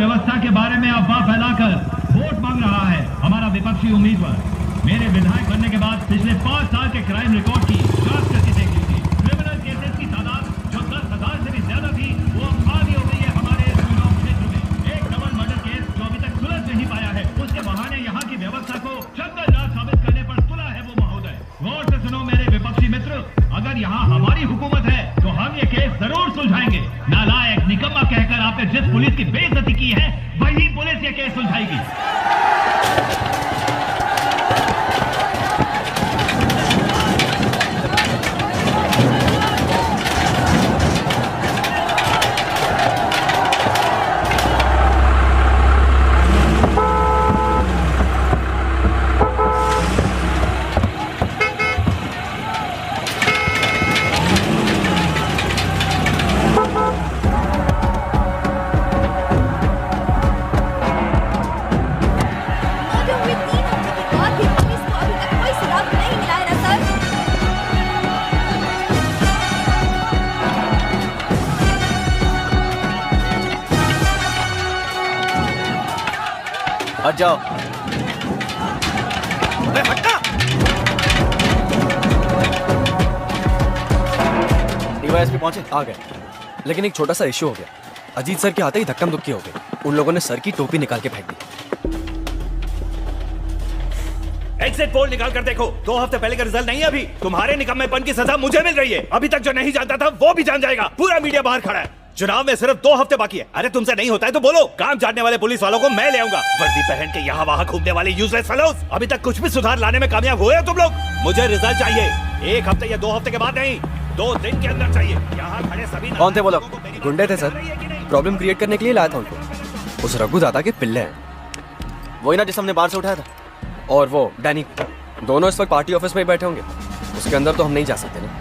व्यवस्था के बारे में अफवाह फैलाकर वोट मांग रहा है हमारा विपक्षी उम्मीदवार। मेरे विधायक बनने के बाद पिछले 5 साल के क्राइम रिकॉर्ड की जांच करके देख लीजिए। क्रिमिनल केसेस की तादाद जो 10,000 से भी ज्यादा थी वो अब आधी हो गई है हमारे चुनाव क्षेत्र में। एक डबल मर्डर केस जो अभी तक सुलझ नहीं पाया है, उसके बहाने यहाँ की व्यवस्था को जंगल राज साबित करने पर तुला है वो महोदय। गौर से सुनो मेरे विपक्षी मित्र, अगर यहाँ हमारी हुकूमत है तो हम ये केस जरूर सुलझाएंगे। नालायक निकम्मा कहकर आपने जिस पुलिस की बेइज्जती की है वही पुलिस ये केस सुलझाएगी। हट जाओ। डीवाईएसपी पहुंचे? आ गए, लेकिन एक छोटा सा इश्यू हो गया। अजीत सर के आते ही धक्कम धुक्की हो गई। उन लोगों ने सर की टोपी निकाल के फेंक दी। एग्जिट पोल निकाल कर देखो, 2 हफ्ते पहले का रिजल्ट नहीं है अभी। तुम्हारे निकम्मेपन की सजा मुझे मिल रही है। अभी तक जो नहीं जानता था वो भी जान जाएगा। पूरा मीडिया बाहर खड़ा है। चुनाव में सिर्फ 2 हफ्ते बाकी है। अरे तुमसे नहीं होता है तो बोलो। काम जानने वाले पुलिस वालों को मैं ले आऊंगा। वर्दी पहन के यहाँ वहाँ घूमने वाले यूजलेस फेलोज। अभी तक कुछ भी सुधार लाने में कामयाब हुए हो तुम लोग? मुझे रिजल्ट चाहिए 1 हफ्ते या 2 हफ्ते के बाद नहीं, 2 दिन के अंदर चाहिए। यहाँ खड़े सभी कौन थे वो लोग? गुंडे थे सर, प्रॉब्लम क्रिएट करने के लिए लाया था उनको। उस रघु दादा के पिल्ले हैं। वही ना जिस हमने बाहर से उठाया था। और वो डैनी, दोनों इस वक्त पार्टी ऑफिस में ही बैठे होंगे। उसके अंदर तो हम नहीं जा सकते ना।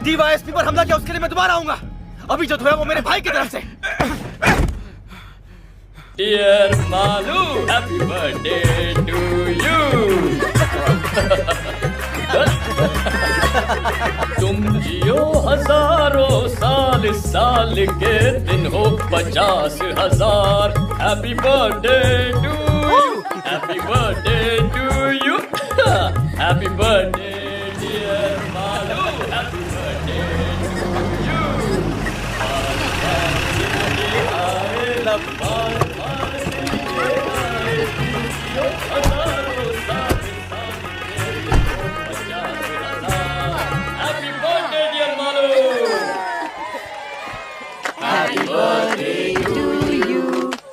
डीवाईएसपी पर हमला किया, उसके लिए मैं दोबारा आऊंगा। अभी जो धोया वो मेरे भाई की तरफ से। Dear Malu, happy birthday to you. तुम जियो हजारों साल, साल के दिन हो 50,000। Happy birthday to you, happy birthday to you, happy birthday dear Malu, happy birthday to you. I love you. Happy birthday to you.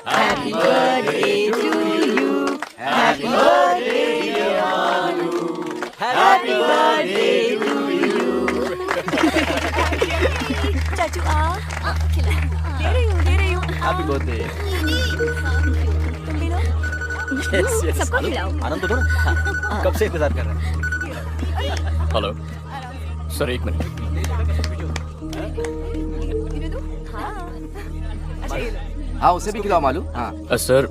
Happy birthday to you. Happy birthday dear Malu. Happy birthday to you. चाचू खिला दे रही हूँ। Happy birthday. तुम भी लो। yes. सबको खिलाओ। आनंद तो दो ना। कब से इंतजार कर रहे हैं? Hello sir, 1 minute. हाँ उसे भी खिलाओ मालू। हाँ सर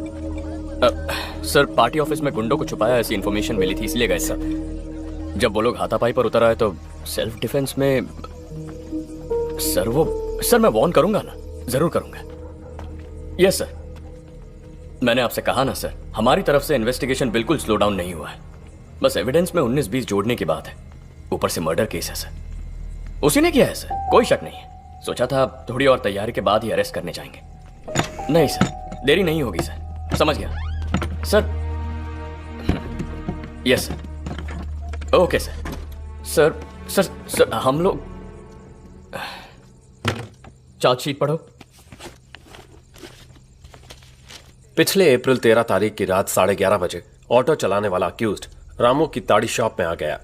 सर पार्टी ऑफिस में गुंडों को छुपाया ऐसी इन्फॉर्मेशन मिली थी, इसलिए गए सर। जब वो लोग हाथापाई पर उतर आए तो सेल्फ डिफेंस में सर मैं वार्न करूंगा ना, जरूर करूंगा। यस सर, मैंने आपसे कहा ना सर, हमारी तरफ से इन्वेस्टिगेशन बिल्कुल स्लो डाउन नहीं हुआ है। बस एविडेंस में 19-20 जोड़ने की बात है, ऊपर से मर्डर केस है सर, उसी ने किया है सर, कोई शक नहीं है। सोचा था थोड़ी और तैयारी के बाद ही अरेस्ट करने जाएंगे। नहीं सर, देरी नहीं होगी सर, समझ गया sir. Yes sir, okay sir. Sir हम लोग चार्जशीट पढ़ो। पिछले अप्रैल 13 तारीख की रात 11:30 बजे ऑटो चलाने वाला अक्यूज्ड रामू की ताड़ी शॉप में आ गया।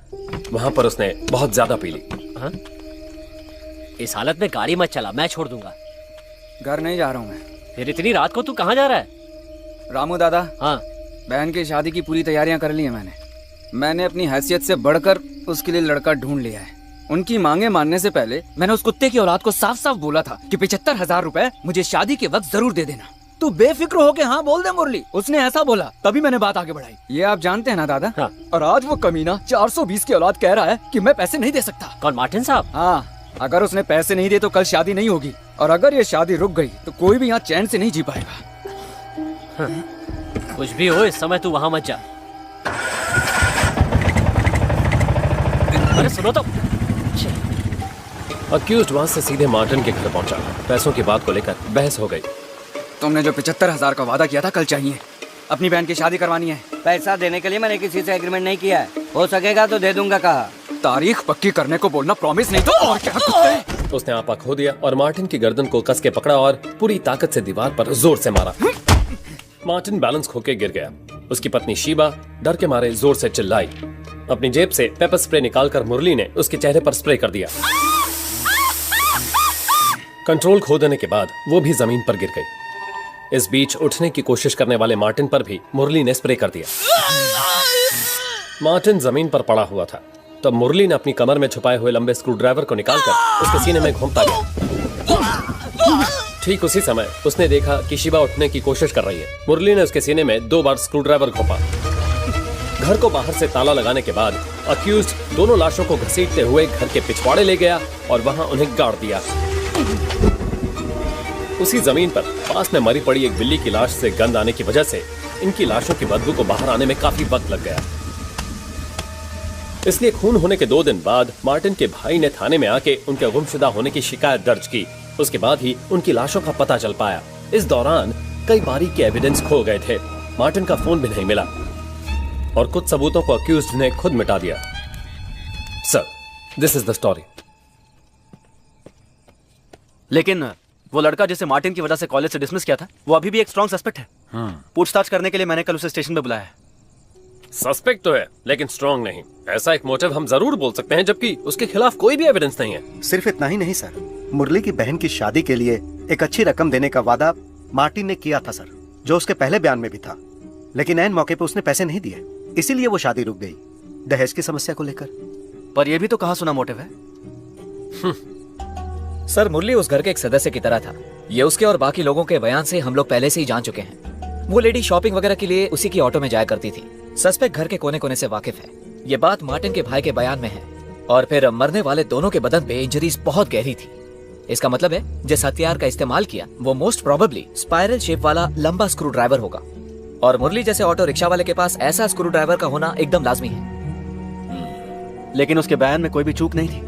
वहां पर उसने बहुत ज्यादा पी ली। इस हालत में गाड़ी मत चला, मैं छोड़ दूंगा। घर नहीं जा रहा हूँ मैं। फिर इतनी रात को तू कहाँ जा रहा है? रामू दादा, हाँ, बहन की शादी की पूरी तैयारियां कर ली है मैंने अपनी हैसियत से बढ़कर उसके लिए लड़का ढूंढ लिया है। उनकी मांगे मानने से पहले मैंने उस कुत्ते की औलाद को साफ साफ बोला था कि 75,000 रुपए मुझे शादी के वक्त जरूर दे देना। तू बेफिक्र होके हाँ बोल दे मुरली, उसने ऐसा बोला, तभी मैंने बात आगे बढ़ाई। ये आप जानते हैं ना दादा? हाँ। और आज वो कमीना 420 की औलाद कह रहा है कि मैं पैसे नहीं दे सकता। कौन, मार्टिन साहब? हाँ, अगर उसने पैसे नहीं दिए तो कल शादी नहीं होगी, और अगर ये शादी रुक गई तो कोई भी यहाँ चैन से नहीं जी पाएगा। कुछ भी हो, इस समय तू वहाँ मत जा। अरे सुनो तो। अक्यूज्ड वहां से सीधे मार्टिन के घर पहुंचा। पैसों की बात को लेकर बहस हो गई। तुमने जो 75,000 का वादा किया था कल चाहिए, अपनी बहन की शादी करवानी है। पैसा देने के लिए मैंने किसी से एग्रीमेंट नहीं किया है, हो सकेगा तो दे दूंगा कहा। तारीख पक्की करने को बोलना, प्रॉमिस नहीं तो और क्या कुत्ते। उसने आपा खो दिया और मार्टिन की गर्दन को कस के पकड़ा और पूरी ताकत से दीवार पर जोर से मारा। मार्टिन बैलेंस खोके गिर गया। उसकी पत्नी शीबा डर के मारे जोर से चिल्लाई। अपनी जेब से पेपर स्प्रे निकालकर मुरली ने उसके चेहरे पर स्प्रे कर दिया। कंट्रोल खो देने के बाद वो भी जमीन पर गिर गई। इस बीच उठने की कोशिश करने वाले मार्टिन पर भी मुरली ने स्प्रे कर दिया। मार्टिन जमीन पर पड़ा हुआ था, तब मुरली ने अपनी कमर में छुपाए हुए लंबे स्क्रू ड्राइवर को निकालकर उसके सीने में घूमता गया। ठीक उसी समय उसने देखा कि शिवा उठने की कोशिश कर रही है। मुरली ने उसके सीने में 2 बार स्क्रू ड्राइवर घोंपा। घर को बाहर से ताला लगाने के बाद अक्यूज्ड दोनों लाशों को घसीटते हुए घर के पिछवाड़े ले गया और वहां उन्हें गाड़ दिया। उसी जमीन पर पास में मरी पड़ी एक बिल्ली की लाश से गंध आने की वजह से इनकी लाशों की बदबू को बाहर आने में काफी वक्त लग गया। इसलिए खून होने के 2 दिन बाद मार्टिन के भाई ने थाने में आके उनके गुमशुदा होने की शिकायत दर्ज की। उसके बाद ही उनकी लाशों का पता चल पाया। इस दौरान कई बारीक के एविडेंस खो गए थे। मार्टिन का फोन भी नहीं मिला और कुछ सबूतों को अक्यूज्ड ने खुद मिटा दिया। Sir, this is the story. लेकिन वो लड़का जिसे मार्टिन की वजह से कॉलेज से डिसमिस किया था, वो अभी भी एक स्ट्रॉन्ग सस्पेक्ट है। पूछताछ करने के लिए मैंने कल उसे स्टेशन पे बुलाया है। सस्पेक्ट तो है, लेकिन स्ट्रॉन्ग नहीं। ऐसा एक मोटिव हम जरूर बोल सकते हैं, जबकि उसके खिलाफ कोई भी एविडेंस नहीं है। सिर्फ इतना ही नहीं सर, मुरली की बहन की शादी के लिए एक अच्छी रकम देने का वादा मार्टिन ने किया था सर, जो उसके पहले बयान में भी था। लेकिन ऐन मौके पर उसने पैसे नहीं दिए, इसीलिए वो शादी रुक गई, दहेज की समस्या को लेकर। पर यह भी तो कहा सुना मोटिव है। सर, मुरली उस घर के एक सदस्य की तरह था। ये उसके और बाकी लोगों के बयान से हम लोग पहले से ही जान चुके हैं। वो लेडी शॉपिंग वगैरह के लिए उसी की ऑटो में जाया करती थी। सस्पेक्ट घर के कोने कोने से वाकिफ है। ये बात मार्टिन के भाई के बयान में है। और फिर मरने वाले दोनों के बदन पे इंजरीज बहुत गहरी थी। इसका मतलब है जिस हथियार का इस्तेमाल किया वो मोस्ट प्रोबेबली स्पाइरल शेप वाला लंबा स्क्रू ड्राइवर होगा। और मुरली जैसे ऑटो रिक्शा वाले के पास ऐसा स्क्रू ड्राइवर का होना एकदम लाजमी है। लेकिन उसके बयान में कोई भी चूक नहीं थी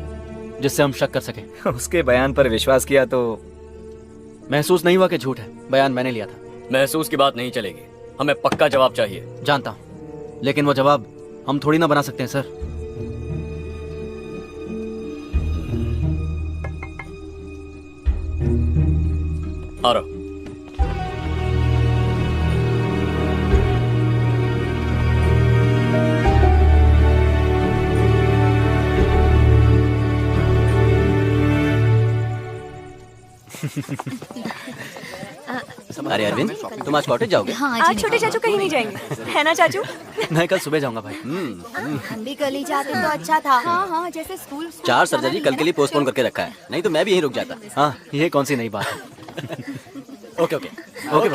जिससे हम शक कर सके। उसके बयान पर विश्वास किया तो महसूस नहीं हुआ कि झूठ है। बयान मैंने लिया था। महसूस की बात नहीं चलेगी, हमें पक्का जवाब चाहिए। जानता हूं, लेकिन वो जवाब हम थोड़ी ना बना सकते हैं सर। आ रहा। अरे अरविंद, तुम आज कॉटेज जाओगे? हाँ, आज छोटे चाचू कहीं नहीं जाएंगे, है ना चाचू? मैं कल सुबह जाऊंगा भाई। हम भी कल ही जाते तो अच्छा था। हाँ, जैसे स्कूल 4 सर्जरी कल के लिए पोस्टपोन करके रखा है, नहीं तो मैं भी यहीं रुक जाता। हाँ, ये कौन सी नई बात है। Okay okay okay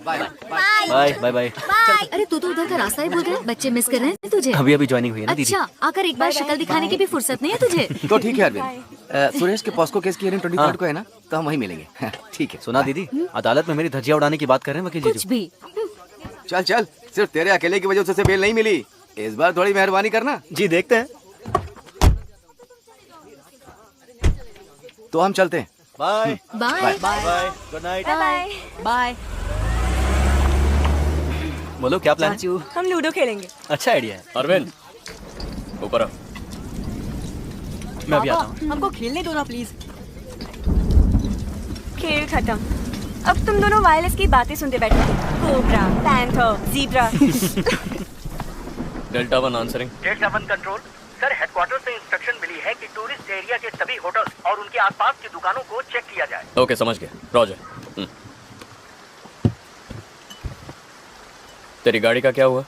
bye bye bye. अरे तू तो उधर का रास्ता ही भूल गया। बच्चे मिस कर रहे हैं तुझे। अभी अभी ज्वाइनिंग हुई है ना दीदी। अच्छा, आकर एक बार शक्ल दिखाने की भी फुर्सत नहीं है तुझे। तो ठीक है अरविंद, सुरेश के पॉस्को केस की हियरिंग 23 को है ना, तो हम वहीं मिलेंगे। ठीक है। सुना दीदी, अदालत में मेरी धज्जियां उड़ाने की बात कर रहे हैं वकील कुछ जीजू। भी। चल चल, सिर्फ तेरे अकेले की वजह से बेल नहीं मिली। इस बार थोड़ी मेहरबानी करना। जी देखते हैं। तो हम चलते हैं। Bye bye bye good night. Bye bye. बोलो क्या प्लान है? चाचू, हम लूडो खेलेंगे। अच्छा आइडिया है। अरविंद ऊपर आओ। मैं अभी आता हूँ। हमको खेलने दो ना प्लीज। खेल खत्म। अब तुम दोनों वायरलेस की बातें सुनते बैठे थे। Cobra, panther, zebra. Delta 1 answering. Delta 1 control sir, headquarter से इंस्ट्रक्शन मिली है कि टूरिस्ट एरिया के सभी होटल्स और उनके आसपास की दुकानों को चेक किया जाए। ओके समझ गया रॉजर। तेरी गाड़ी का क्या हुआ?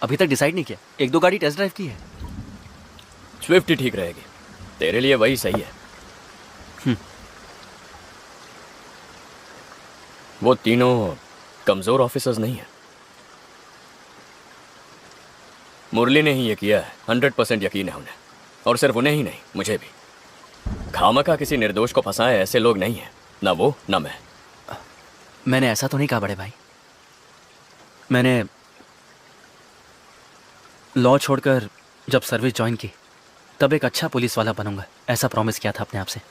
अभी तक डिसाइड नहीं किया। एक दो गाड़ी टेस्ट ड्राइव की है। स्विफ्ट ही ठीक रहेगी, तेरे लिए वही सही है। वो तीनों कमजोर ऑफिसर्स नहीं है। मुरली ने ही ये किया है, 100% यकीन है उन्हें। और सिर्फ उन्हें ही नहीं, मुझे भी। खामखा किसी निर्दोष को फंसाए ऐसे लोग नहीं हैं, ना वो ना मैं। मैंने ऐसा तो नहीं कहा बड़े भाई। मैंने लॉ छोड़कर जब सर्विस ज्वाइन की तब एक अच्छा पुलिस वाला बनूंगा, ऐसा प्रॉमिस किया था अपने आप से।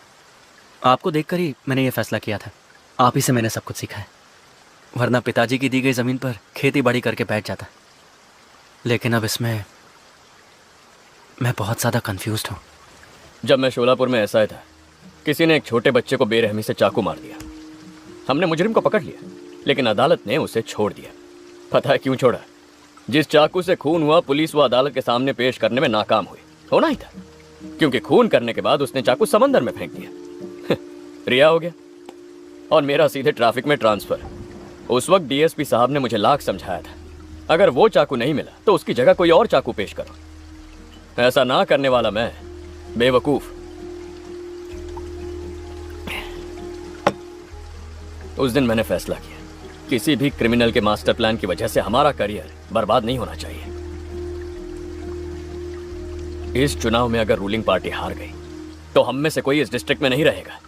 आपको देखकर ही मैंने ये फैसला किया था। आप ही से मैंने सब कुछ सीखा है, वरना पिताजी की दी गई ज़मीन पर खेती बाड़ी करके बैठ जाता। लेकिन अब इसमें मैं बहुत ज़्यादा कंफ्यूज्ड हूँ। जब मैं शोलापुर में ऐसा था, किसी ने एक छोटे बच्चे को बेरहमी से चाकू मार दिया। हमने मुजरिम को पकड़ लिया, लेकिन अदालत ने उसे छोड़ दिया। पता है क्यों छोड़ा? जिस चाकू से खून हुआ, पुलिस वो अदालत के सामने पेश करने में नाकाम हुई। होना ही था, क्योंकि खून करने के बाद उसने चाकू समंदर में फेंक दिया। रिहा हो गया और मेरा सीधे ट्रैफिक में ट्रांसफर। उस वक्त डीएसपी साहब ने मुझे लाख समझाया था, अगर वो चाकू नहीं मिला तो उसकी जगह कोई और चाकू पेश करो। ऐसा ना करने वाला मैं बेवकूफ। उस दिन मैंने फैसला किया, किसी भी क्रिमिनल के मास्टर प्लान की वजह से हमारा करियर बर्बाद नहीं होना चाहिए। इस चुनाव में अगर रूलिंग पार्टी हार गई तो हम में से कोई इस डिस्ट्रिक्ट में नहीं रहेगा।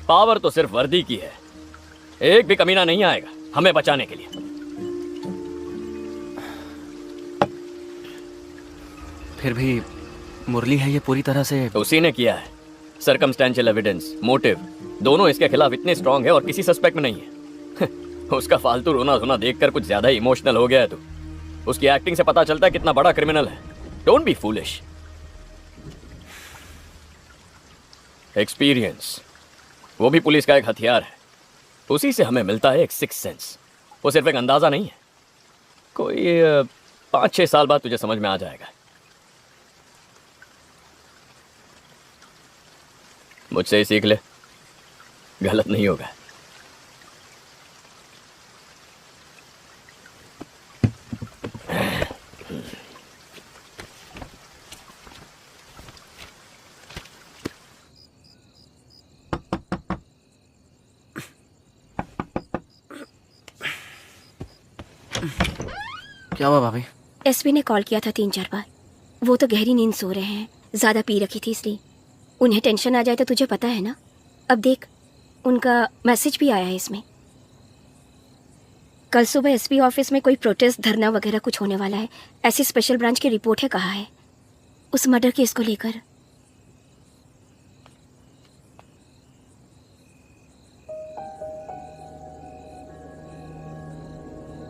पावर तो सिर्फ वर्दी की है, एक भी कमीना नहीं आएगा हमें बचाने के लिए। फिर भी मुरली है ये पूरी तरह से। उसी ने किया है। सर्कमस्टेंशियल एविडेंस, मोटिव दोनों इसके खिलाफ इतने स्ट्रांग है और किसी सस्पेक्ट में नहीं है। उसका फालतू रोना धोना देखकर कुछ ज्यादा इमोशनल हो गया है तू। उसकी एक्टिंग से पता चलता है कितना बड़ा क्रिमिनल है। Don't be foolish. एक्सपीरियंस वो भी पुलिस का एक हथियार है। उसी से हमें मिलता है एक सिक्स सेंस। वो सिर्फ एक अंदाजा नहीं है, कोई 5-6 साल बाद तुझे समझ में आ जाएगा। मुझसे ही सीख ले, गलत नहीं होगा। क्या हुआ भाभी? एसपी ने कॉल किया था 3-4 बार। वो तो गहरी नींद सो रहे हैं, ज्यादा पी रखी थी इसलिए। उन्हें टेंशन आ जाए तो तुझे पता है ना। अब देख, उनका मैसेज भी आया है इसमें। कल सुबह एसपी ऑफिस में कोई प्रोटेस्ट, धरना वगैरह कुछ होने वाला है, ऐसी स्पेशल ब्रांच की रिपोर्ट है, कहा है उस मर्डर केस को लेकर।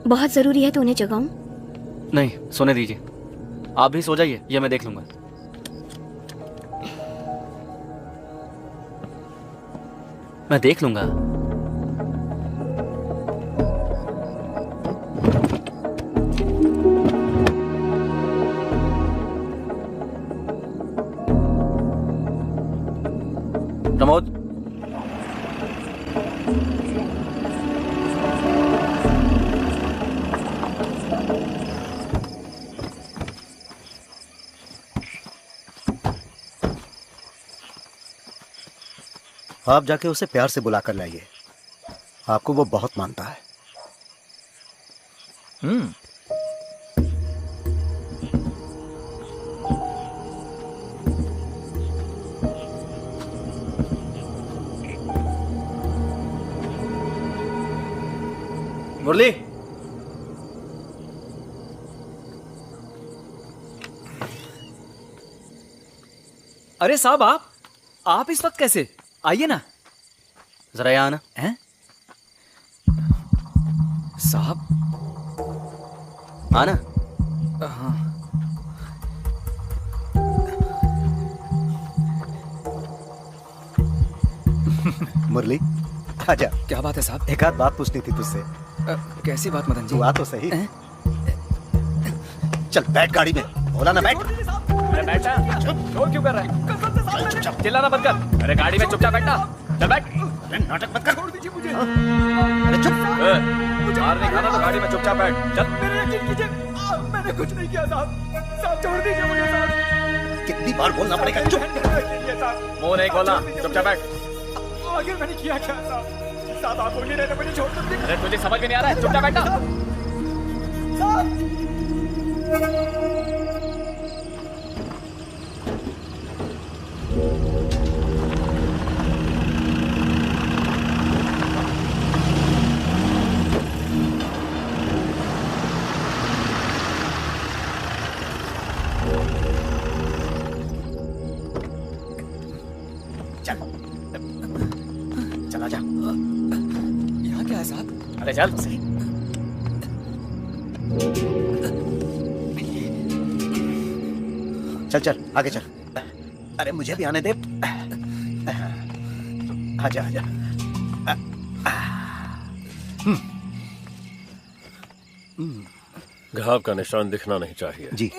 बहुत जरूरी है तो उन्हें जगाऊं? नहीं, सोने दीजिए। आप भी सो जाइए, ये मैं देख लूंगा। मैं देख लूंगा। प्रमोद, आप जाके उसे प्यार से बुला कर लाइए। आपको वो बहुत मानता है। मुरली, अरे साहब आप इस वक्त कैसे? आइए ना। जरा यहाँ आना। हैं? साहब आना। हाँ। मुरली, आजा। क्या बात है साहब? एक आध बात पूछनी थी तुझसे। कैसी बात मदन जी? तू आ तो सही। चल बैठ गाड़ी में। बोला ना बैठ। अरे बैठा, शोर क्यों कर रहा है? चिल्लाना बंद कर। अरे गाड़ी में चुपचाप बैठना। चल बैठ। अरे नाटक मत कर। छोड़ दीजिए मुझे। अरे चुप। मार नहीं खाना तो गाड़ी में चुपचाप बैठ। चल। मेरे यकीन कीजिए, मैंने कुछ नहीं किया साहब। साहब छोड़ दीजिए मुझे साहब। कितनी बार बोलना पड़ेगा? चुप। मुंह नहीं खोलना, चुपचाप बैठ। आगे मैंने किया क्या साहब? साहब आप बोलिए नहीं तो मुझे छोड़ दीजिए। अरे तुझे समझ में नहीं आ रहा है? चुपचाप बैठना। चला जा। यहाँ क्या है साहब? अरे चल। चल चल आगे चल। अरे मुझे भी आने दे। आजा आजा। घाव का निशान दिखना नहीं चाहिए। जी।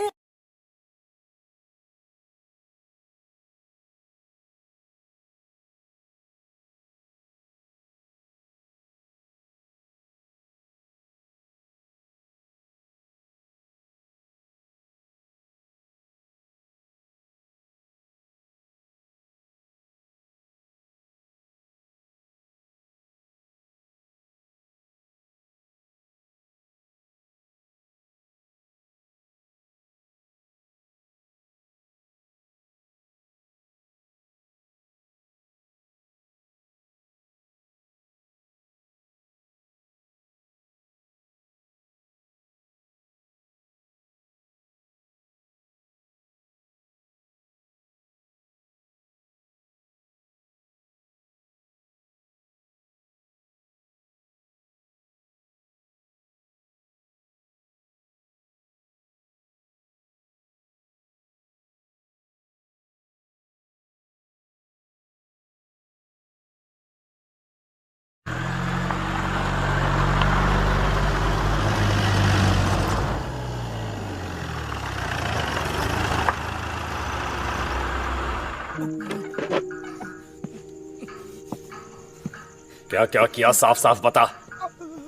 क्या क्या किया? साफ साफ बता,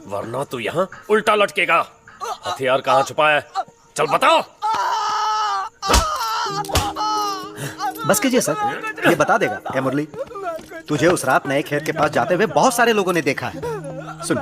वरना तू यहाँ उल्टा लटकेगा। हथियार कहाँ छुपाया है? चल बताओ। बस कीजिए सर, ये बता देगा क्या मुरली? तुझे उस रात नए खेत के पास जाते हुए बहुत सारे लोगों ने देखा है। सुन,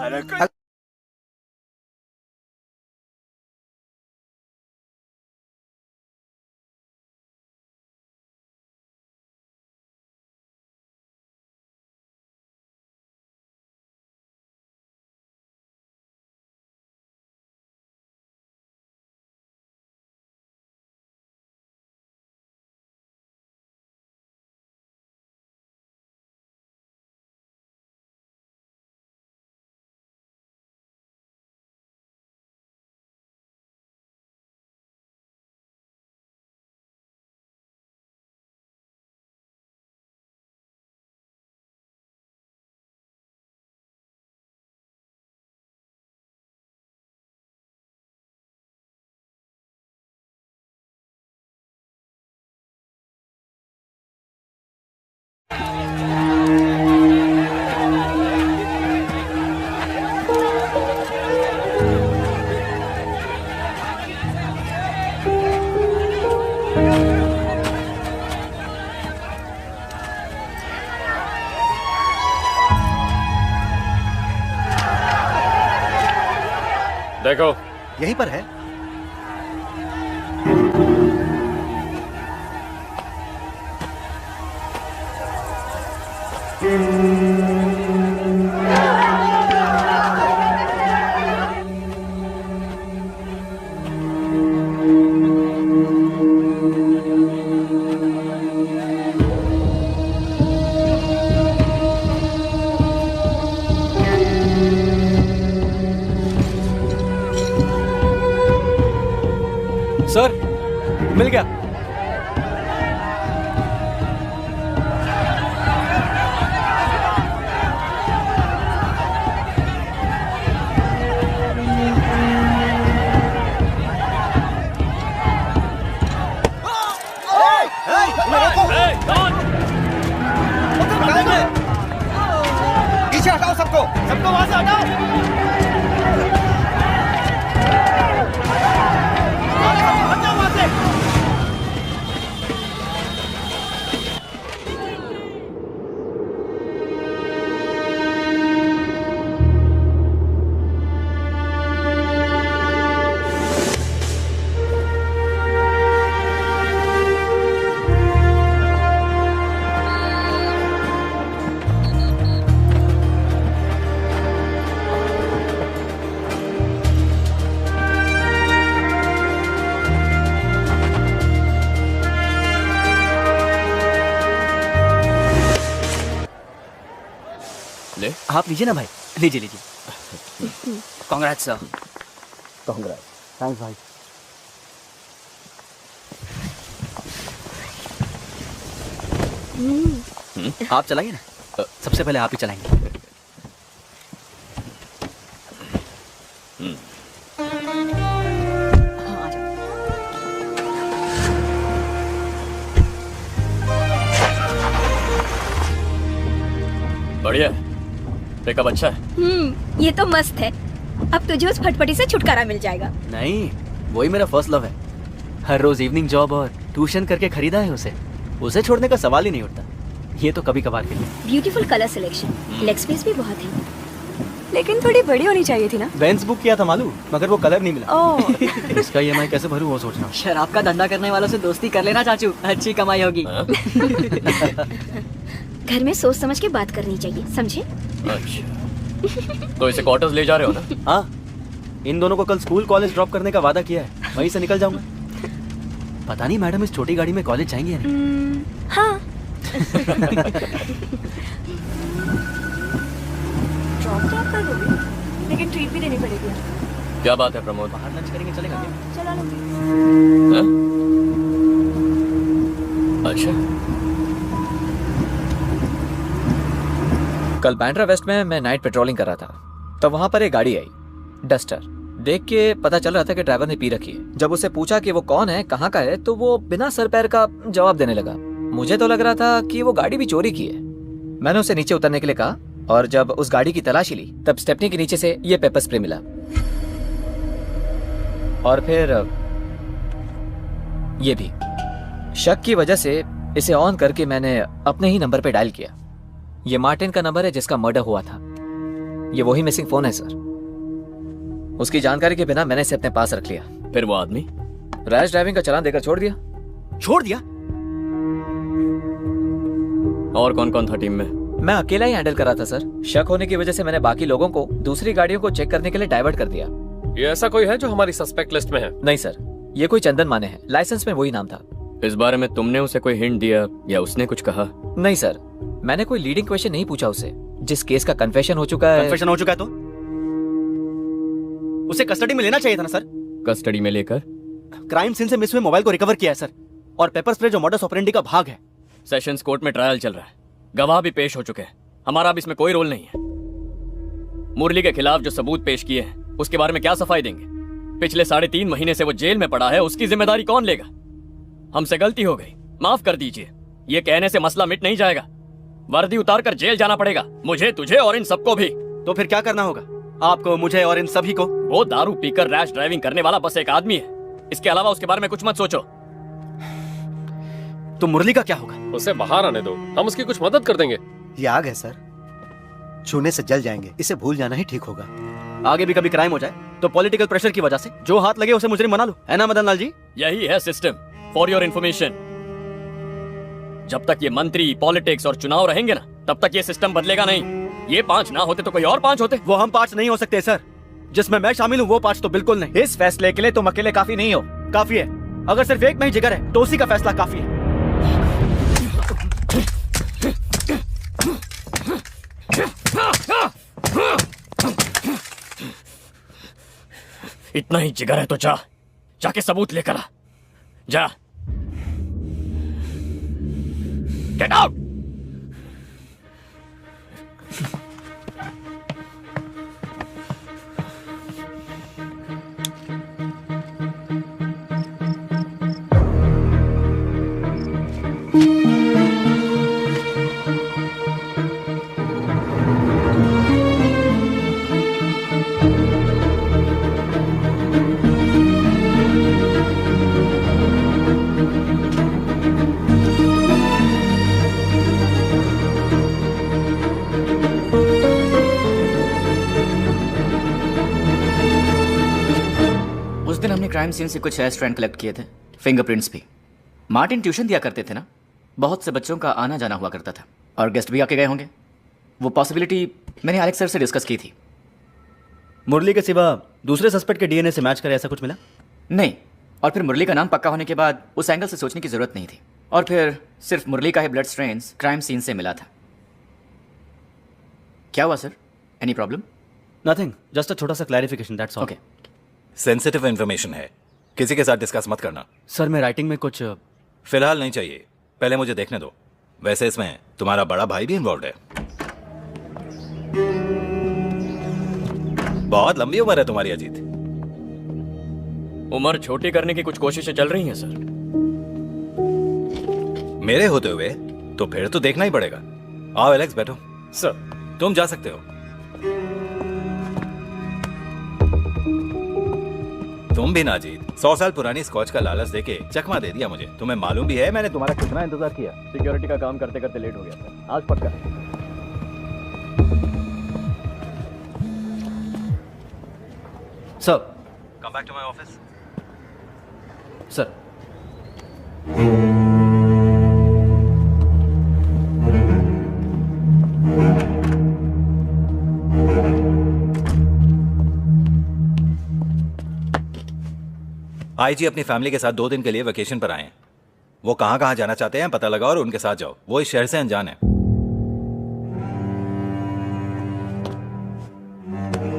देखो यहीं पर है। सर मिल गया। पीछे हटाओ सबको, सबको वहां से हटाओ। आप लीजिए ना भाई, लीजिए लीजिए। Congrats sir. कांग्रेट्स। थैंक्स भाई। आप चलाइए ना, सबसे पहले आप ही चलाएंगे। बढ़िया, पिकअप अच्छा है। ये तो मस्त है। अब तुझे उस फटफटी से छुटकारा मिल जाएगा। नहीं, वही मेरा फर्स्ट लव है। हर रोज इवनिंग जॉब और ट्यूशन करके खरीदा है उसे छोड़ने का सवाल ही नहीं उठता। ये तो कभी कभार के लिए। Beautiful colour selection, leg space भी बहुत है। लेकिन थोड़ी बड़ी होनी चाहिए थी ना। बेंच बुक किया था मालूम, मगर वो कलर नहीं मिला। ओह। इसका EMI कैसे भरूं वो सोच रहा हूँ। शराब का धंधा करने वालों से दोस्ती कर लेना चाचू, अच्छी कमाई होगी। घर में सोच समझ के बात करनी चाहिए, समझे? अच्छा, तो इसे क्वार्टर्स ले जा रहे हो ना? हाँ, इन दोनों को कल स्कूल कॉलेज ड्रॉप करने का वादा किया है, वहीं से निकल जाऊंगा। पता नहीं मैडम इस छोटी गाड़ी में कॉलेज जाएंगे या नहीं। हाँ। ड्रॉप तो आप कर दोगे, लेकिन ट्रीट भी देनी पड़ेगी। क्या बात है प्रमोद? बाहर लंच करेंगे, चलेगा क्या? चला लो। हाँ? अच्छा, कल बैंड्रा वेस्ट में मैं नाइट पेट्रोलिंग कर रहा था, तब वहां पर एक गाड़ी आई, डस्टर। देख के पता चल रहा था कि ड्राइवर ने पी रखी है। जब उसे पूछा कि वो कौन है, कहाँ का है, तो वो बिना सर पैर का जवाब देने लगा। मुझे तो लग रहा था कि वो गाड़ी भी चोरी की है। मैंने उसे नीचे उतरने के लिए कहा, और जब उस गाड़ी की तलाशी ली तब स्टेपनी के नीचे से ये पेपर स्प्रे मिला, और फिर ये भी। शक की वजह से इसे ऑन करके मैंने अपने ही नंबर पे डायल किया। ये मार्टिन का नंबर है जिसका मर्डर हुआ था। ये वही मिसिंग फोन है सर। उसकी जानकारी के बिना मैंने इसे अपने पास रख लिया। फिर वो आदमी रैश ड्राइविंग का चालान देकर छोड़ दिया। छोड़ दिया? और कौन कौन था टीम में? मैं अकेला ही हैंडल कर रहा था सर। शक होने की वजह से मैंने बाकी लोगों को दूसरी गाड़ियों को चेक करने के लिए डाइवर्ट कर दिया। ये ऐसा कोई है जो हमारी सस्पेक्ट लिस्ट में है? नहीं सर, ये कोई चंदन माने है, लाइसेंस में वही नाम था। इस बारे में तुमने उसे कोई हिंट दिया या उसने कुछ कहा? नहीं सर, मैंने कोई लीडिंग क्वेश्चन नहीं पूछा उसे। जिस केस का कन्फेशन हो चुका है। कन्फेशन हो चुका है तो उसे कस्टडी में लेना चाहिए था ना सर। कस्टडी में लेकर क्राइम सीन से मिस हुए मोबाइल को रिकवर किया है सर, और पेपर स्प्रे जो मॉडस ऑपरेंडी का भाग है। सेशंस कोर्ट में ट्रायल चल रहा है, गवाह भी पेश हो चुके हैं। हमारा अब इसमें कोई रोल नहीं है। मुरली के खिलाफ जो सबूत पेश किए हैं उसके बारे में क्या सफाई देंगे? पिछले 3.5 महीने से वो जेल में पड़ा है, उसकी जिम्मेदारी कौन लेगा? हमसे गलती हो गई, माफ कर दीजिए। ये कहने से मसला मिट नहीं जाएगा। वर्दी उतार कर जेल जाना पड़ेगा, मुझे, तुझे और इन सबको भी। तो फिर क्या करना होगा आपको, मुझे और इन सभी को? वो दारू पीकर रैश ड्राइविंग करने वाला बस एक आदमी है, इसके अलावा उसके बारे में कुछ मत सोचो। तो मुरली का क्या होगा? उसे बाहर आने दो, हम उसकी कुछ मदद कर देंगे। ये आग है सर, छूने से जल जाएंगे, इसे भूल जाना ही ठीक होगा। आगे भी कभी क्राइम हो जाए तो पॉलिटिकल प्रेशर की वजह से जो हाथ लगे उसे मुजरिम बना लो, है ना मदन लाल जी? यही है सिस्टम। फॉर योर इन्फॉर्मेशन, जब तक ये मंत्री, पॉलिटिक्स और चुनाव रहेंगे ना, तब तक ये सिस्टम बदलेगा नहीं। ये 5 ना होते तो कोई और 5 होते। वो हम 5 नहीं हो सकते सर, जिसमें मैं शामिल हूँ वो 5 तो बिल्कुल नहीं। इस फैसले के लिए तुम अकेले काफी नहीं हो। काफी है, अगर सिर्फ एक में ही जिगर है तो उसी का फैसला काफी है। इतना ही जिगर है तो जाके सबूत लेकर आ। जा, गेट आउट। क्राइम सीन से कुछ हेयर स्ट्रैंड कलेक्ट किए थे, फिंगरप्रिंट्स भी। मार्टिन ट्यूशन दिया करते थे ना, बहुत से बच्चों का आना जाना हुआ करता था और गेस्ट भी आके गए होंगे। वो पॉसिबिलिटी मैंने एलेक्स सर से डिस्कस की थी। मुरली के सिवा दूसरे सस्पेक्ट के डीएनए से मैच करे ऐसा कुछ मिला? नहीं, और फिर मुरली का नाम पक्का होने के बाद उस एंगल से सोचने की जरूरत नहीं थी। और फिर सिर्फ मुरली का ही ब्लड स्ट्रेन्स क्राइम सीन से मिला था। क्या हुआ sir? Any problem? Nothing, just a छोटा सा clarification, that's all. Okay. Sensitive information है, किसी के साथ डिस्कस मत करना। सर मैं राइटिंग में कुछ फिलहाल नहीं चाहिए, पहले मुझे देखने दो। वैसे इसमें तुम्हारा बड़ा भाई भी इन्वॉल्व है। बहुत लंबी उम्र है तुम्हारी अजीत। उम्र छोटी करने की कुछ कोशिशें चल रही हैं सर। मेरे होते हुए तो फिर तो देखना ही पड़ेगा। आओ एलेक्स, बैठो। सर तुम जा सकते हो। तुम भी ना जीत, 100 साल पुरानी स्कॉच का लालच देके चकमा दे दिया मुझे। तुम्हें मालूम भी है मैंने तुम्हारा कितना इंतजार किया। सिक्योरिटी का काम करते करते लेट हो गया था, आज पक्का। Sir, come back to my office. Sir IG अपनी फैमिली के साथ 2 दिन के लिए वेकेशन पर आए हैं। वो कहां कहां जाना चाहते हैं पता लगाओ और उनके साथ जाओ। वो इस शहर से अनजान है।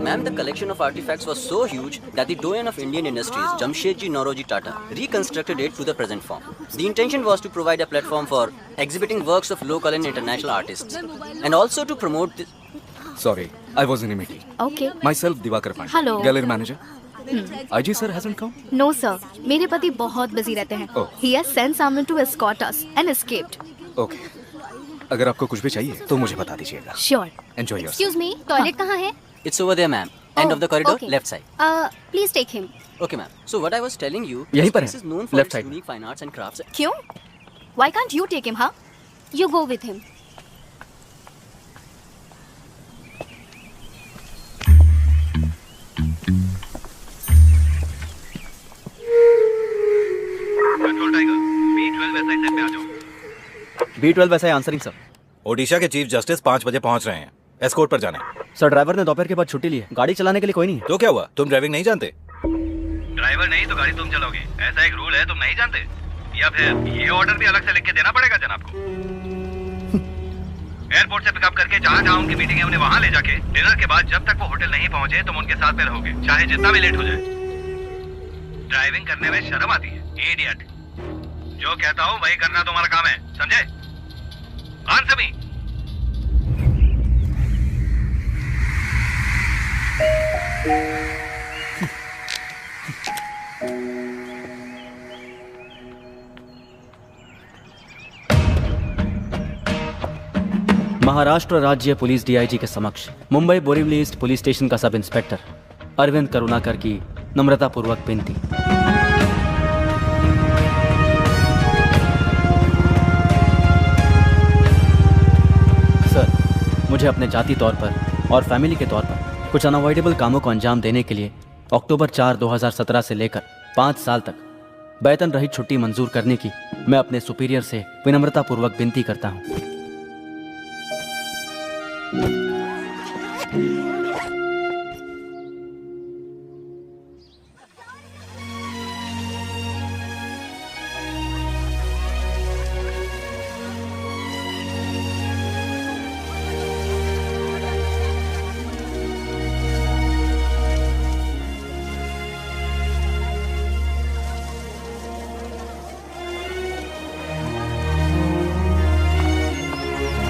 Ma'am, the collection of artifacts was so huge that the doyen of Indian industries, Jamshedji Nauroji Tata, reconstructed it to the present form. The intention was to provide a platform for exhibiting works of local and international artists, and also to promote the... Sorry, I was in a meeting. Okay. Myself, Divakar Pandey. Hello. Gallery manager. IG sir hasn't come? No sir, मेरे पति बहुत busy रहते हैं। Oh. He has sent someone to escort us and escaped. Okay. अगर आपको कुछ भी चाहिए तो मुझे बता दीजिएगा। Sure. Enjoy yourself. Excuse me, toilet कहाँ है? It's over there, ma'am. End of the corridor, okay. left side. Please take him. Okay, ma'am. So what I was telling you, यहीं this पर place है, is known for left its side. unique fine arts and crafts. क्यों? Why can't you take him, huh? You go with him. Control tiger, B12 वैसा set में आ जाओ। B12 वैसा है answering sir. Odisha के चीफ जस्टिस 5 बजे पहुंच रहे हैं। एस्कॉर्ट पर जाना है। सर ड्राइवर ने दोपहर के बाद छुट्टी ली है, गाड़ी चलाने के लिए कोई नहीं है। तो क्या हुआ, तुम ड्राइविंग नहीं जानते? ड्राइवर नहीं तो गाड़ी तुम चलाओगे, ऐसा एक रूल है, तुम नहीं जानते? या फिर ये ऑर्डर भी अलग से लिख के देना पड़ेगा जनाब को? एयरपोर्ट से पिकअप करके जहाँ जहाँ उनकी मीटिंग है उन्हें वहाँ ले जाके डिनर के बाद जब तक वो होटल नहीं पहुंचे तुम उनके साथ में रहोगे, चाहे जितना भी लेट हो जाए। ड्राइविंग करने में शर्म आती है, इडियट। जो कहता हूँ वही करना तुम्हारा काम है, समझे? Answer me. महाराष्ट्र राज्य पुलिस डीआईजी के समक्ष Mumbai Borivali east police station का सब इंस्पेक्टर अरविंद करुणाकर की नम्रतापूर्वक विनती। सर, मुझे अपने जाति तौर पर और फैमिली के तौर पर कुछ अनअवॉइडेबल कामों को अंजाम देने के लिए अक्टूबर 4, 2017 से लेकर 5 साल तक वेतन रहित छुट्टी मंजूर करने की मैं अपने सुपीरियर से विनम्रतापूर्वक विनती करता हूं।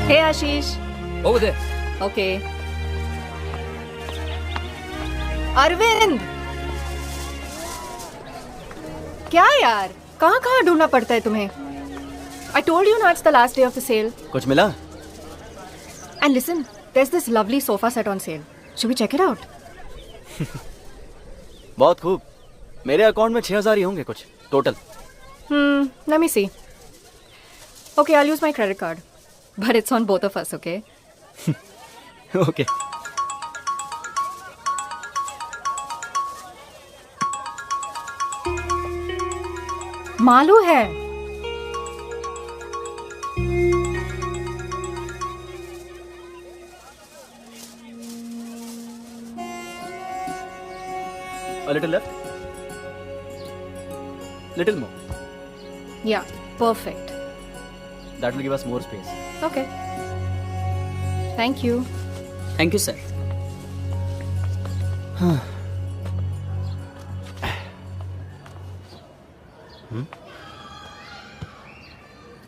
हे आशीष। Over there. ओके। अरविंद, क्या यार, कहाँ कहाँ ढूंढना पड़ता है तुम्हें? I told you now it's the last day of the sale. कुछ मिला? And listen, there's this lovely sofa set on sale. Should we check it out? बहुत खूब। मेरे अकाउंट में 6000 ही होंगे कुछ total. Let me see. Okay, I'll use my credit card. But it's on both of us, okay? Okay. Malu है। A little left. Little more. Yeah, perfect. That will give us more space. Okay. Thank you. Thank you, sir.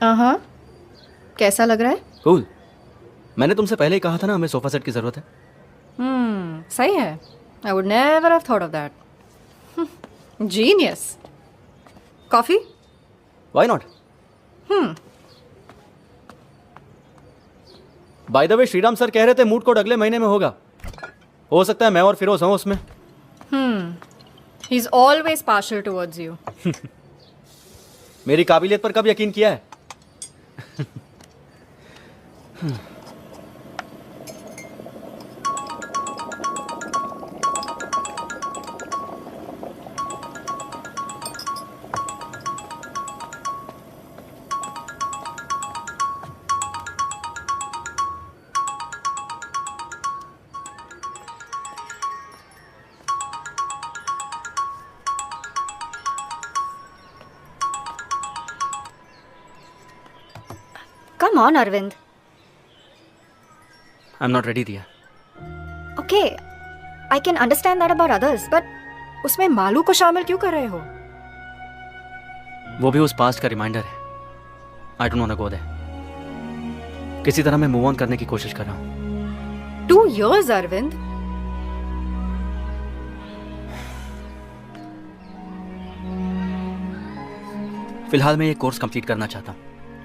हाँ, कैसा लग रहा है? Cool. मैंने तुमसे पहले ही कहा था ना हमें सोफा सेट की जरूरत है। सही है। I would never have thought of that. Genius. Coffee? Why not? By the way Shriram sir कह रहे थे मूड कोर्ट अगले महीने में होगा। हो सकता है मैं और फिरोज हूं उसमें। He's always partial towards you. मेरी काबिलियत पर कब यकीन किया है? Come on, Arvind. I'm not ready, Diya. Okay, I can understand that about others, but उसमें मालू को शामिल क्यों कर रहे हो? वो भी उस पास्ट का रिमाइंडर है। I don't wanna go there. किसी तरह मैं मूव ऑन करने की कोशिश कर रहा हूँ। 2 years, Arvind. फिलहाल मैं ये कोर्स कंप्लीट करना चाहता हूँ।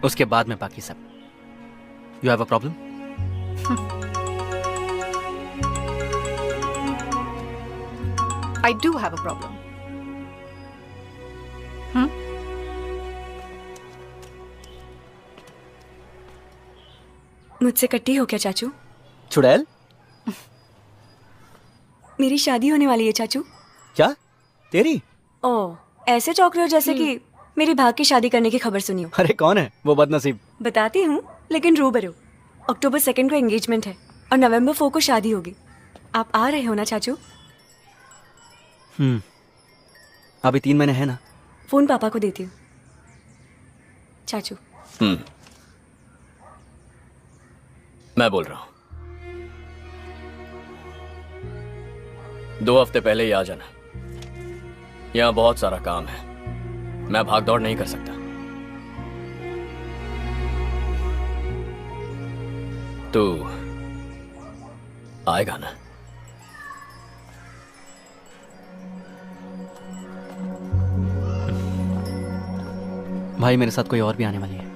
उसके बाद में बाकी सब। You have a problem? I do have a problem. मुझसे कट्टी हो क्या चाचू? चुड़ैल? मेरी शादी होने वाली है चाचू। क्या? तेरी? ओह, ऐसे चौंक रहे हो जैसे कि मेरी भाग की शादी करने की खबर सुनी हो। अरे कौन है वो बदनसीब? बताती हूँ, लेकिन रूबरू। अक्टूबर 2 को एंगेजमेंट है और नवंबर 4 को शादी होगी। आप आ रहे हो ना चाचू? अभी 3 महीने है ना। फोन पापा को देती हूँ। चाचू। मैं बोल रहा हूं। 2 हफ्ते पहले ही आ जाना। यहां बहुत सारा काम है, मैं भाग दौड़ नहीं कर सकता। तू आएगा ना? भाई मेरे साथ कोई और भी आने वाली है।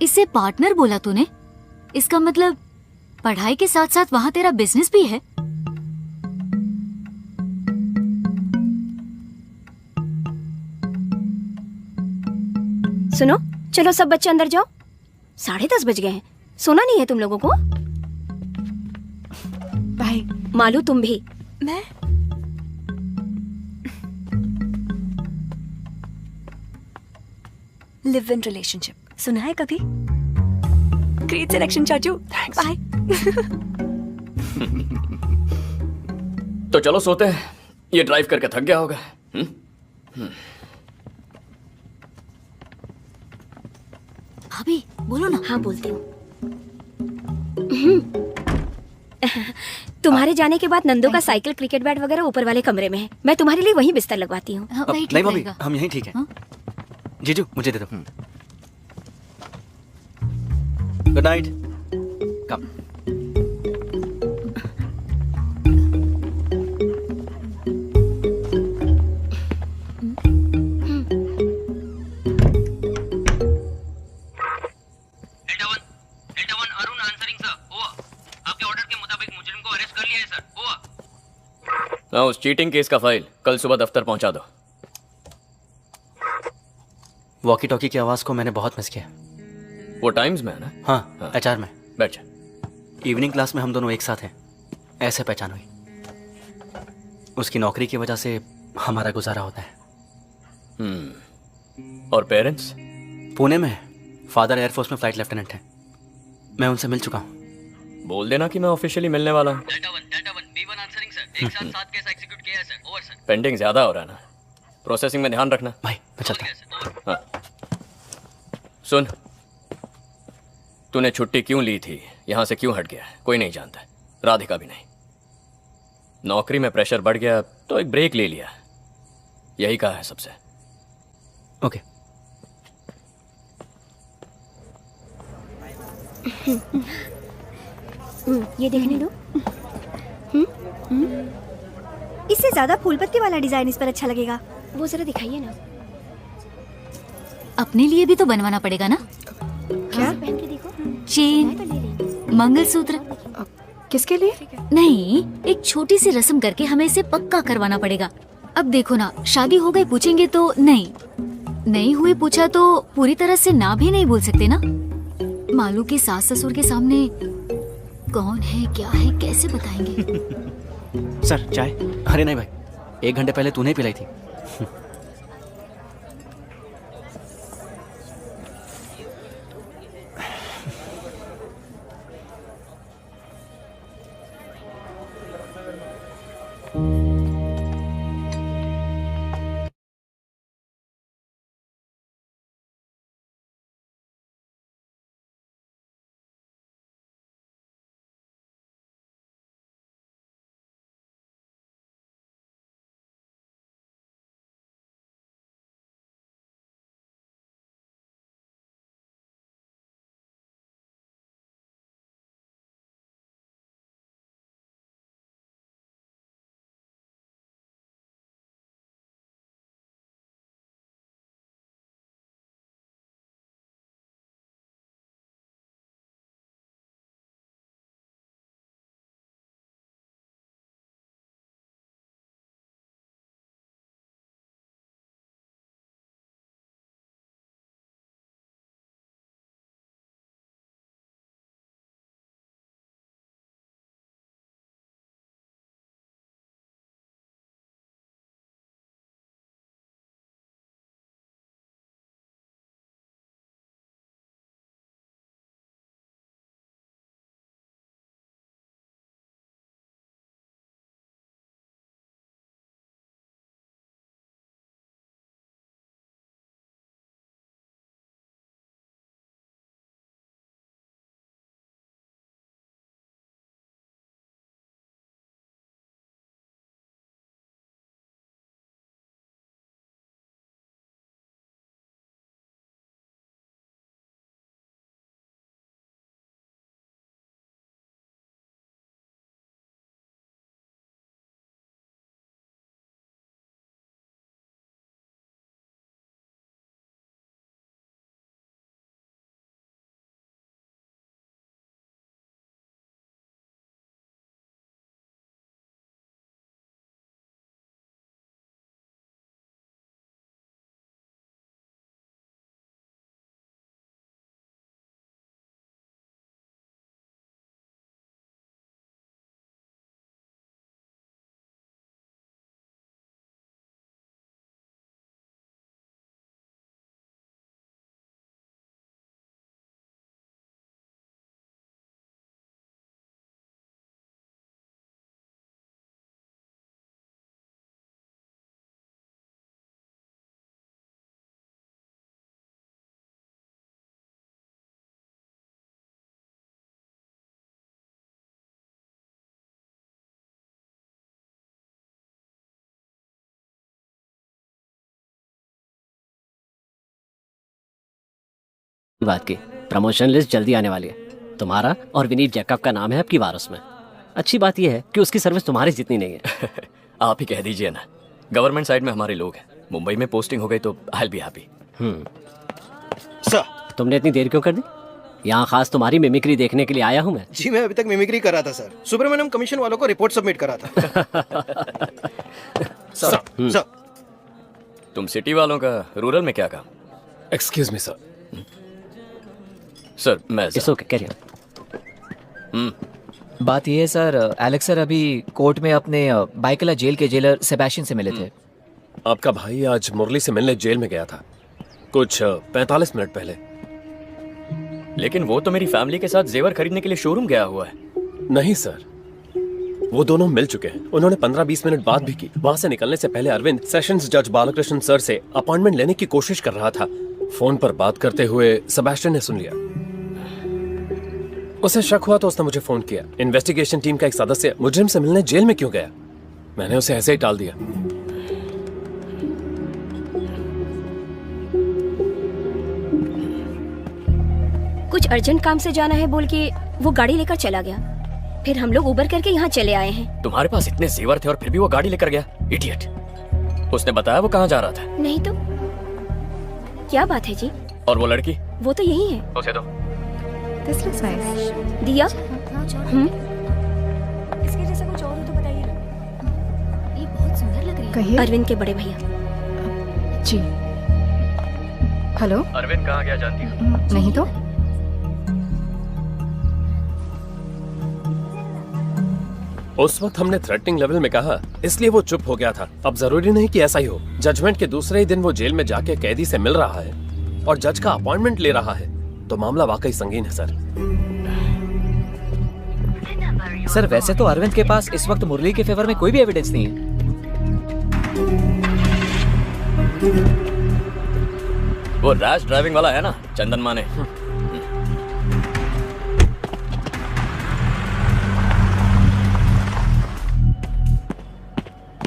इसे पार्टनर बोला तूने? इसका मतलब पढ़ाई के साथ साथ वहां तेरा बिजनेस भी है? सुनो, चलो सब बच्चे अंदर जाओ। 10:30 बज गए हैं, सोना नहीं है तुम लोगों को? भाई मालू तुम भी। मैं लिव इन रिलेशनशिप सुना है कभी? ग्रेट सिलेक्शन चाचू, बाय। तो चलो सोते हैं, ये ड्राइव करके थक गया होगा। भाभी बोलो ना। हाँ बोलती हूँ। तुम्हारे जाने के बाद नंदो का साइकिल, क्रिकेट बैट वगैरह ऊपर वाले कमरे में है। मैं तुम्हारे लिए वहीं बिस्तर लगवाती हूँ। नहीं भाभी, हम यहीं ठीक है। जीजू मुझे दे दो। Good night. कम। उस चीटिंग केस का फाइल कल सुबह दफ्तर पहुंचा दो। वॉकी टॉकी की आवाज को मैंने बहुत मिस किया। वो टाइम्स में है ना? हाँ, एचआर में। बैठ जा। इवनिंग क्लास में हम दोनों एक साथ हैं, ऐसे पहचान हुई। उसकी नौकरी की वजह से हमारा गुजारा होता है। और पेरेंट्स? पुणे में है। फादर एयरफोर्स में फ्लाइट लेफ्टिनेंट है। मैं उनसे मिल चुका हूँ। बोल देना कि मैं ऑफिशियली मिलने वाला हूँ। पेंडिंग ज्यादा हो रहा है ना, प्रोसेसिंग में ध्यान रखना। भाई मैं चलता हूँ। हाँ। सुन, तूने छुट्टी क्यों ली थी, यहां से क्यों हट गया, कोई नहीं जानता, राधिका भी नहीं। नौकरी में प्रेशर बढ़ गया तो एक ब्रेक ले लिया, यही कहा है सबसे। ओके। ये देखने दो। इससे ज्यादा फूल पत्ती वाला डिजाइन इस पर अच्छा लगेगा। वो जरा दिखाइए ना। अपने लिए भी तो बनवाना पड़ेगा ना। क्या? पहन के देखो। चेन, मंगलसूत्र। किसके लिए? नहीं, एक छोटी सी रस्म करके हमें इसे पक्का करवाना पड़ेगा। अब देखो ना, शादी हो गई पूछेंगे तो नहीं हुई पूछा तो पूरी तरह से ना भी नहीं बोल सकते ना। मालू के सास ससुर के सामने कौन है क्या है कैसे बताएंगे। सर चाय? अरे नहीं भाई, 1 घंटे पहले तूने पिलाई थी। बात की प्रमोशन लिस्ट जल्दी आने वाली है। तुम्हारा और विनीत जैकब का नाम है आपकी बार उसमें। अच्छी बात यह है कि उसकी सर्विस तुम्हारी जितनी नहीं है। आप ही कह दीजिए ना, गवर्नमेंट साइड में हमारे लोग हैं। मुंबई में पोस्टिंग हो गई तो आई बी हैप्पी। सर तुमने इतनी देर क्यों कर दी? यहाँ खास तुम्हारी मिमिक्री देखने के लिए आया हूँ मैं। जी मैं अभी तक मिमिक्री कर रहा था सर। सुब्रमण्यम कमीशन वालों को रिपोर्ट सबमिट करा था। सर तुम सिटी वालों का रूरल में क्या काम? Excuse me sir. सर मैं इट्स ओके, कैरी ऑन। बात यह है सर, एलेक्स सर अभी कोर्ट में अपने बाइकला जेल के जेलर सेबेस्टियन से मिले थे। आपका भाई आज मुरली से मिलने जेल में गया था कुछ 45 मिनट पहले। लेकिन वो तो मेरी फैमिली के साथ जेवर खरीदने के लिए शोरूम गया हुआ है। नहीं सर, वो दोनों मिल चुके हैं। उन्होंने 15-20 मिनट बात भी की। वहां से निकलने से पहले अरविंद सेशंस जज बालकृष्ण सर से अपॉइंटमेंट लेने की कोशिश कर रहा था। फोन पर बात करते हुए सेबेस्टियन ने सुन लिया। उसे शक हुआ तो उसने मुझे फोन किया। इन्वेस्टिगेशन टीम का एक सदस्य मुजरिम से मिलने जेल में क्यों गया? मैंने उसे ऐसे ही टाल दिया। कुछ अर्जेंट काम से जाना है बोल के वो गाड़ी लेकर चला गया। फिर हम लोग उबर करके यहाँ चले आए हैं। तुम्हारे पास इतने जेवर थे और फिर भी वो गाड़ी लेकर गया? इडियट। उसने बताया वो कहाँ जा रहा था? नहीं तो क्या बात है जी? और वो लड़की? वो तो यही है। उसे दो। This looks nice. दिया? इसके जैसा कुछ और हो तो बताइए। ये बहुत सुंदर लग रही है। कहिए। अरविंद के बड़े भैया। जी। हेलो। अरविंद कहाँ गया जानती हो? नहीं तो। उस वक्त हमने थ्रेटनिंग लेवल में कहा, इसलिए वो चुप हो गया था। अब जरूरी नहीं कि ऐसा ही हो। जजमेंट के दूसरे ही दिन वो जेल में जाके कैदी से मिल रहा है और जज का अपॉइंटमेंट ले रहा है, तो मामला वाकई संगीन है सर। सर वैसे तो अरविंद के पास इस वक्त मुरली के फेवर में कोई भी एविडेंस नहीं है। वो रैश ड्राइविंग वाला है ना, चंदन माने।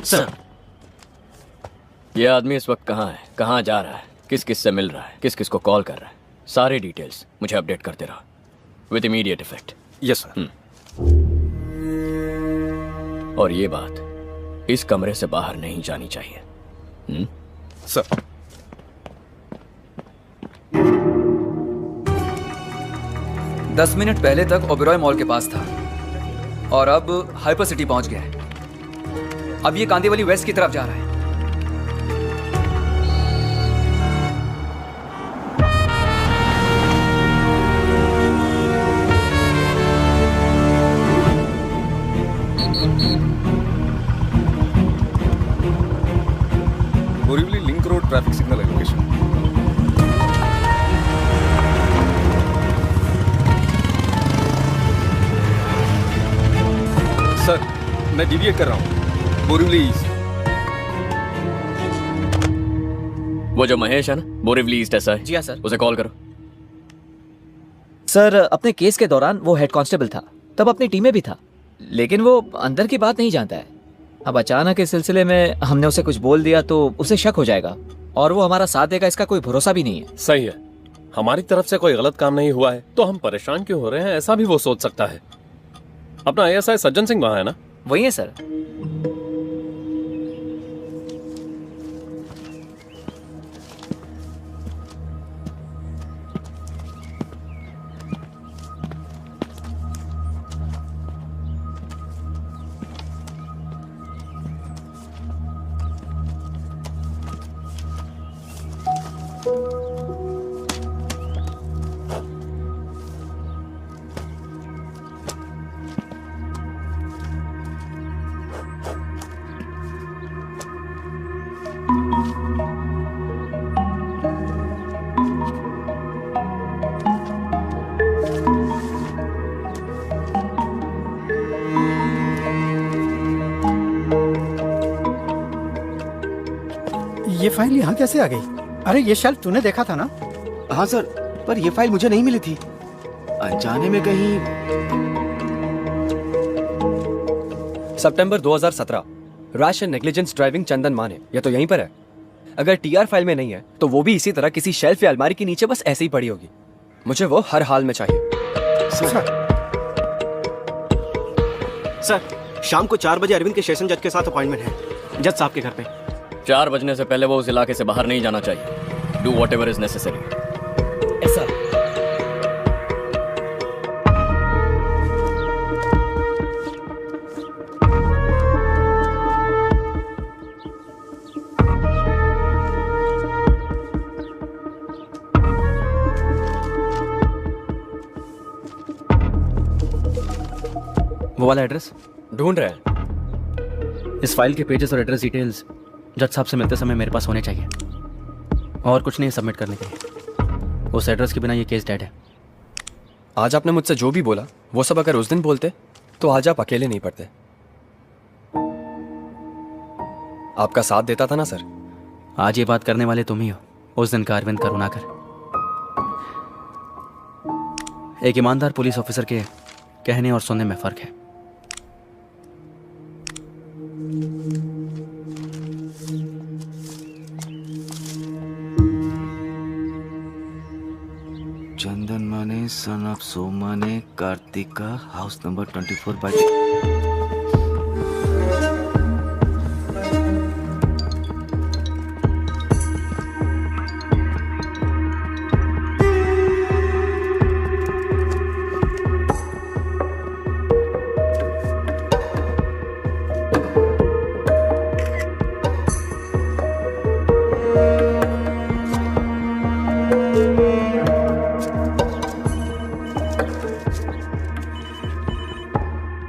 सर ये आदमी इस वक्त कहाँ है, कहाँ जा रहा है, किस किस से मिल रहा है, किस किस को कॉल कर रहा है, सारे डिटेल्स मुझे अपडेट करते रहो with immediate effect. Yes sir. और ये बात इस कमरे से बाहर नहीं जानी चाहिए। सर। दस मिनट पहले तक ओबेरॉय मॉल के पास था और अब हाइपर सिटी पहुंच गया है। अब ये कांदीवली वेस्ट की तरफ जा रहा है। Borivali link road traffic signal है लोकेशन। सर मैं डिविएट कर रहा हूँ बोरीवली ईस्ट। वो जो महेश है ना, बोरीवली ईस्ट ऐसा है। जी हाँ सर। उसे कॉल करो। सर अपने केस के दौरान वो हेड कांस्टेबल था, तब अपनी टीम में भी था, लेकिन वो अंदर की बात नहीं जानता है। अब अचानक इस सिलसिले में हमने उसे कुछ बोल दिया तो उसे शक हो जाएगा और वो हमारा साथ देगा, इसका कोई भरोसा भी नहीं है। सही है, हमारी तरफ से कोई गलत काम नहीं हुआ है तो हम परेशान क्यों हो रहे हैं, ऐसा भी वो सोच सकता है। अपना ASI सज्जन सिंह वहां है ना? वही है सर। ये फाइल यहाँ कैसे आ गई? अरे ये शेल्फ तूने देखा था ना? हाँ सर, पर ये फाइल मुझे नहीं मिली थी। अनजाने में कहीं। सितंबर 2017 रैश एंड नेग्लिजेंस ड्राइविंग चंदन माने, ये तो यहीं पर है। अगर TR फाइल में नहीं है तो वो भी इसी तरह किसी शेल्फ या अलमारी के नीचे बस ऐसे ही पड़ी होगी। मुझे वो हर हाल में चाहिए। सर, शाम को 4 बजे अरविंद के सेशन जज के साथ अपॉइंटमेंट है, जज साहब के घर पे। 4 बजने से पहले वो उस इलाके से बाहर नहीं जाना चाहिए। Do what ever is necessary. ऐसा वो वाला एड्रेस ढूंढ रहे हैं। इस फाइल के पेजेस और एड्रेस डिटेल्स जज साहब से मिलते समय मेरे पास होने चाहिए, और कुछ नहीं सबमिट करने के लिए। उस एड्रेस के बिना ये केस डेड है। आज आपने मुझसे जो भी बोला वो सब अगर उस दिन बोलते तो आज आप अकेले नहीं पड़ते। आपका साथ देता था ना सर। आज ये बात करने वाले तुम ही हो, उस दिन का अरविंद करुणाकर। एक ईमानदार पुलिस ऑफिसर के कहने और सुनने में फर्क है। चंदन माने सन ऑफ सोमा ने Kartika house number 24 by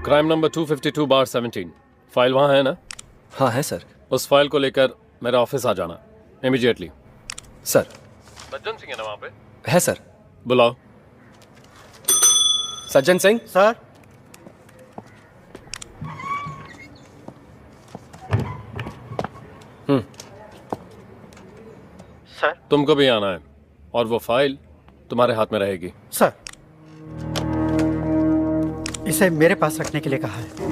crime number 252/17। File वहाँ है ना? हाँ है सर। उस फाइल को लेकर मेरे ऑफिस आ जाना इमीडिएटली। सर। सज्जन सिंह है ना वहाँ पे? है सर। बुलाओ। सज्जन सिंह। सर। सर। तुमको भी आना है, और वो फाइल तुम्हारे हाथ में रहेगी। सर, इसे मेरे पास रखने के लिए कहा है।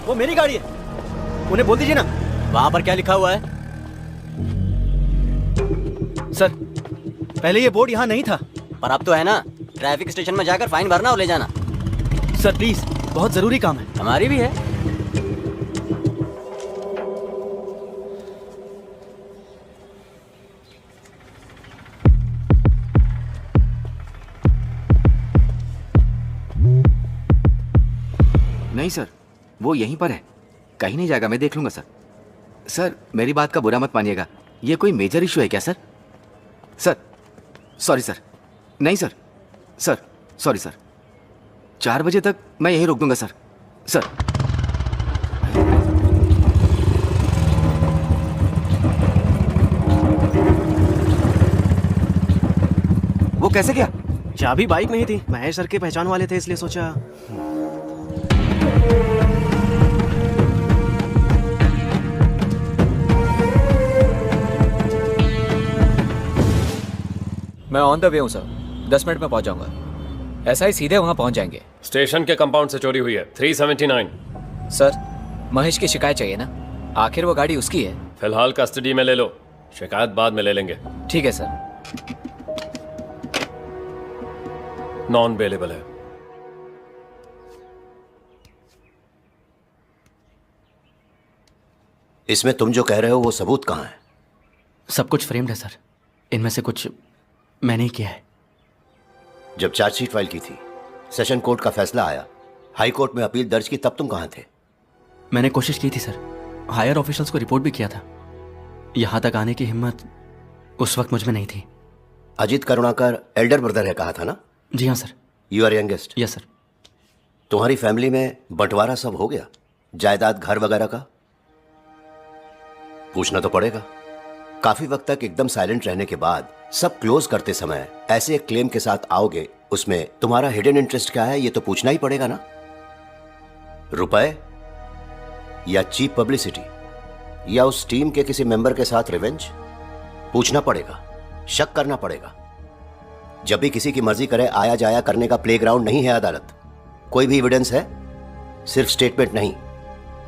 वो मेरी गाड़ी है, उन्हें बोल दीजिए ना। वहां पर क्या लिखा हुआ है? सर, पहले ये बोर्ड यहाँ नहीं था। पर अब तो है ना। ट्रैफिक स्टेशन में जाकर फाइन भरना और ले जाना। सर प्लीज, बहुत जरूरी काम है। हमारी भी है। नहीं सर, वो यहीं पर है, कहीं नहीं जाएगा, मैं देख लूंगा सर। सर मेरी बात का बुरा मत मानिएगा, ये कोई मेजर इशू है क्या सर? Sir sorry sir. नहीं सर, सर सॉरी सर। 4 बजे तक मैं यहीं रोक दूंगा सर। सर वो कैसे गया? चाबी बाइक में ही थी, महेश सर के पहचान वाले थे इसलिए सोचा। मैं ऑन द वे हूँ सर, 10 मिनट में पहुंच जाऊंगा। ऐसा ही सीधे वहां पहुंच जाएंगे। स्टेशन के कंपाउंड से चोरी हुई है 379। सर महेश की शिकायत चाहिए ना, आखिर वो गाड़ी उसकी है। फिलहाल कस्टडी में ले लो, शिकायत बाद में ले लेंगे। ठीक है सर। नॉन बेलेबल है। इसमें तुम जो कह रहे हो वो सबूत कहाँ है? सब कुछ फ्रेम्ड है सर, इनमें से कुछ मैंने ही किया है। जब चार्जशीट फाइल की थी, सेशन कोर्ट का फैसला आया, हाई कोर्ट में अपील दर्ज की, तब तुम कहाँ थे? मैंने कोशिश की थी सर, हायर ऑफिशियल्स को रिपोर्ट भी किया था। यहाँ तक आने की हिम्मत उस वक्त मुझ में नहीं थी। अजीत करुणाकर एल्डर ब्रदर है कहा था ना? जी हाँ sir. You are youngest? Yes sir. तुम्हारी फैमिली में बंटवारा सब हो गया, जायदाद घर वगैरह का? पूछना तो पड़ेगा। काफी वक्त तक एकदम साइलेंट रहने के बाद सब क्लोज करते समय ऐसे एक क्लेम के साथ आओगे, उसमें तुम्हारा हिडन इंटरेस्ट क्या है ये तो पूछना ही पड़ेगा ना। रुपए या चीप पब्लिसिटी या उस टीम के किसी मेंबर के साथ रिवेंज? पूछना पड़ेगा, शक करना पड़ेगा। जब भी किसी की मर्जी करे आया जाया करने का प्लेग्राउंड नहीं है अदालत। कोई भी एविडेंस है, सिर्फ स्टेटमेंट नहीं,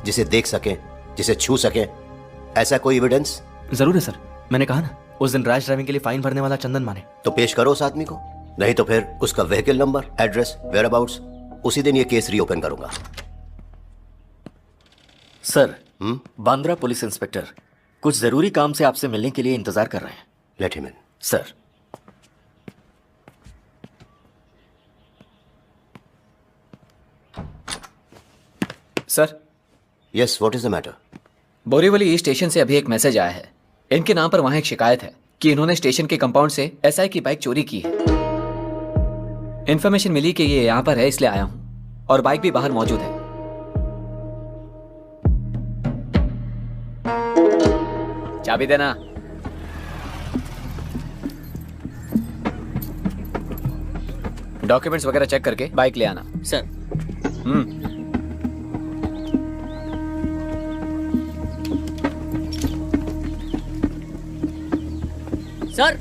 जिसे देख सके, जिसे छू सके, ऐसा कोई एविडेंस? जरूर है सर। मैंने कहा ना, उस दिन रैश ड्राइविंग के लिए फाइन भरने वाला चंदन माने। तो पेश करो उस आदमी को, नहीं तो फिर उसका vehicle number, address, whereabouts, उसी दिन ये केस रीओपन करूंगा। सर, बांद्रा पुलिस इंस्पेक्टर कुछ जरूरी काम से आपसे मिलने के लिए इंतजार कर रहे हैं। Let him in. Sir. Sir. Yes, what is the matter? Borivali station से अभी एक मैसेज आया है। इनके नाम पर वहां एक शिकायत है कि इन्होंने स्टेशन के कंपाउंड से एसआई की बाइक चोरी की है। इन्फॉर्मेशन मिली कि ये यहां पर है, इसलिए आया हूं, और बाइक भी बाहर मौजूद है। चाबी देना। डॉक्यूमेंट्स वगैरह चेक करके बाइक ले आना। सर। सर,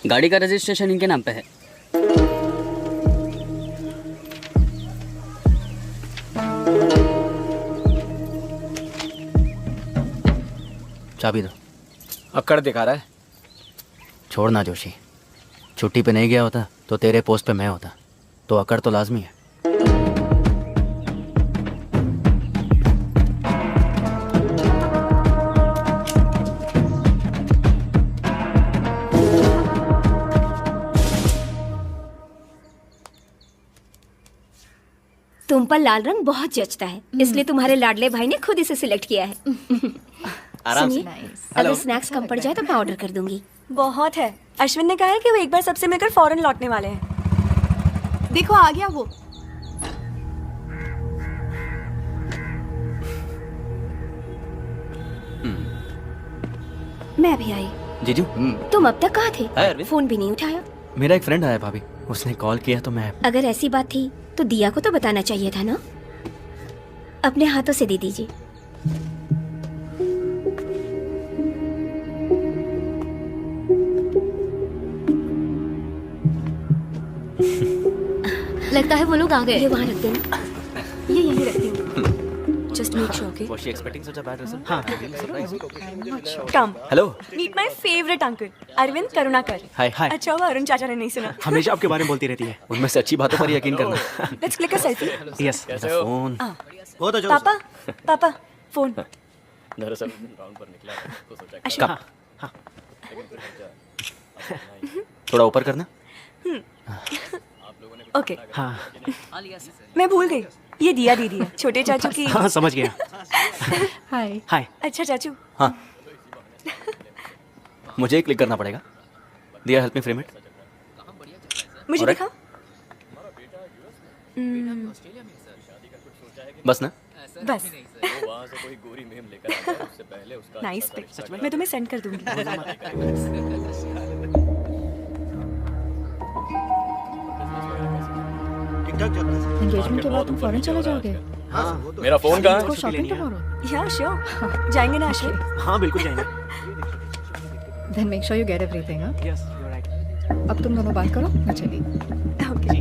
गाड़ी का रजिस्ट्रेशन इनके नाम पे है। चाबी दो। अक्कड़ दिखा रहा है। छोड़ना जोशी, छुट्टी पे नहीं गया होता तो तेरे पोस्ट पे मैं होता, तो अकड़ तो लाजमी है। तुम पर लाल रंग बहुत जचता है, इसलिए तुम्हारे लाडले भाई ने खुद इसे सिलेक्ट किया है। आराम से। अगर स्नैक्स कम पड़ जाए तो मैं ऑर्डर कर दूंगी। बहुत है। अश्विन ने कहा है कि वो एक बार सबसे मिलकर फौरन लौटने वाले हैं। देखो आ गया वो। मैं भी आई। जीजू। तुम अब तक कहाँ थे? हाय अरविंद। फोन भी नहीं उठाया। मेरा एक फ्रेंड आया भाभी, उसने कॉल किया तो मैं। अगर ऐसी बात थी तो दिया को तो बताना चाहिए था ना। अपने हाथों से दे दीजिए। लगता है वो लोग आ गए। ये वहाँ रख देना। ये यहीं रखती हूँ। Just make sure, okay? Was she expecting such a bad result? हाँ। Surprise. Come. Hello. Meet my favorite uncle, Arvind Karunakar. Hi. Hi. अच्छा हुआ अरुण चाचा ने नहीं सुना। हमेशा आपके बारे में बोलती रहती है। उनमें से अच्छी बातों पर यकीन करना। Let's click a selfie. Yes. Phone. पापा, पापा, फोन। दरअसल राउंड पर निकला तो सोचा अच्छा। हाँ। थोड़ा ऊपर करना। ओके। हाँ। मैं भूल गई, ये दिया दीदी है, छोटे चाचू की। हाँ समझ गया। हाय। हाय। अच्छा चाचू। हाँ। मुझे क्लिक करना पड़ेगा। दिया हेल्प मी फ्रेम इट। मुझे दिखा। बस ना। बस। वहां से कोई गोरी मेम लेकर आ गया, उससे पहले उसका नाइस पिक। मैं तुम्हें सेंड कर दूंगी। एंगेजमेंट के बाद तुम फौरन चले जाओगे? हाँ, मेरा फोन कहाँ है? Shopping tomorrow? या श्योर। जाएंगे ना आश्विन? हाँ बिल्कुल जाएंगे। Then make sure you get everything, हाँ? Yes, you're right. अब तुम दोनों बात करो, मैं चली। Okay.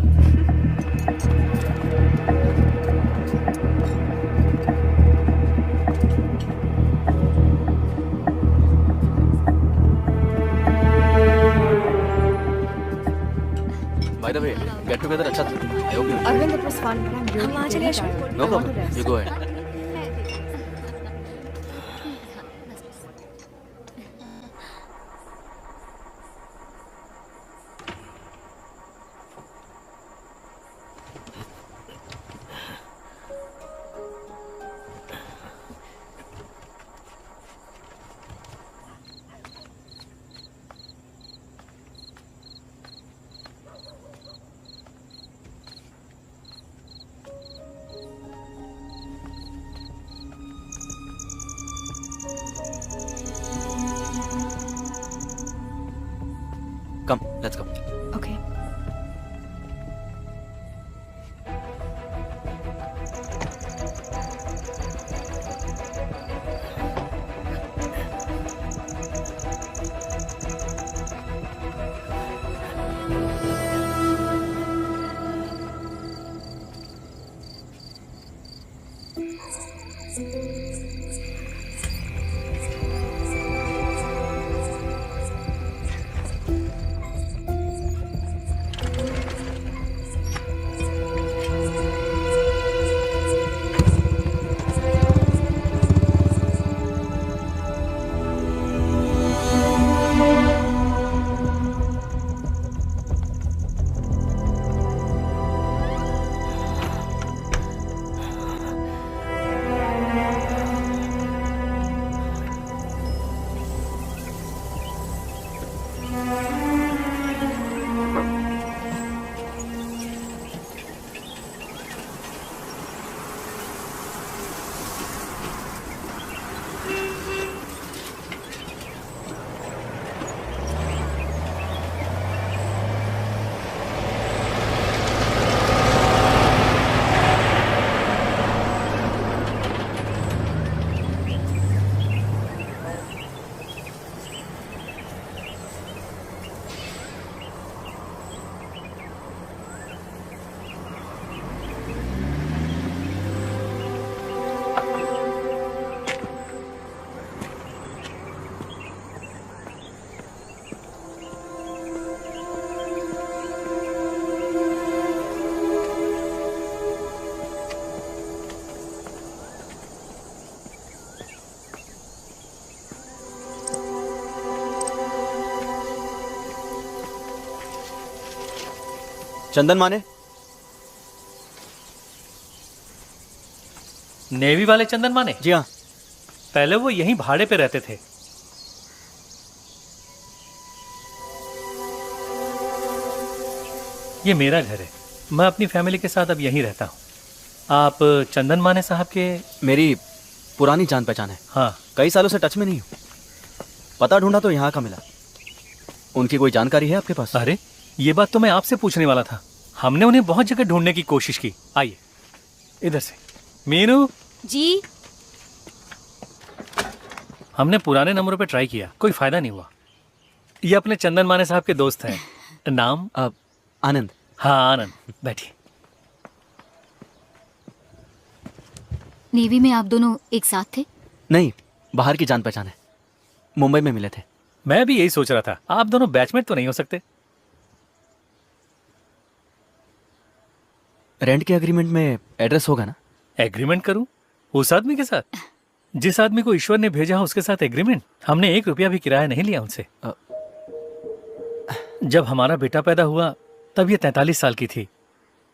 By the way, get together अच्छा था। I hope you. Arvind, it was fun, but I'm really, वहाँ चले really Ashwin. tired. No I want to problem. rest. You go ahead. Come let's go. Okay. Chandan माने? Navy वाले चंदन माने? जी हाँ। पहले वो यहीं भाड़े पे रहते थे। ये मेरा घर है, मैं अपनी फैमिली के साथ अब यहीं रहता हूँ। आप चंदन माने साहब के? मेरी पुरानी जान पहचान है। हाँ। कई सालों से टच में नहीं हूँ। पता ढूंढा तो यहाँ का मिला। उनकी कोई जानकारी है आपके पास? अरे ये बात तो मैं आपसे पूछने वाला था। हमने उन्हें बहुत जगह ढूंढने की कोशिश की। आइए इधर से। मीनू जी। हमने पुराने नंबरों पे ट्राई किया, कोई फायदा नहीं हुआ। ये अपने चंदन माने साहब के दोस्त हैं। नाम? आनंद। हाँ आनंद, बैठिए। नेवी में आप दोनों एक साथ थे? नहीं, बाहर की जान पहचान है। मुंबई में मिले थे। मैं भी यही सोच रहा था, आप दोनों बैचमेट तो नहीं हो सकते? रेंट के एग्रीमेंट में एड्रेस होगा ना? एग्रीमेंट करूं? उस आदमी के साथ? जिस आदमी को ईश्वर ने भेजा हो उसके साथ एग्रीमेंट? हमने 1 रुपया भी किराया नहीं लिया उनसे। जब हमारा बेटा पैदा हुआ तब ये 43 साल की थी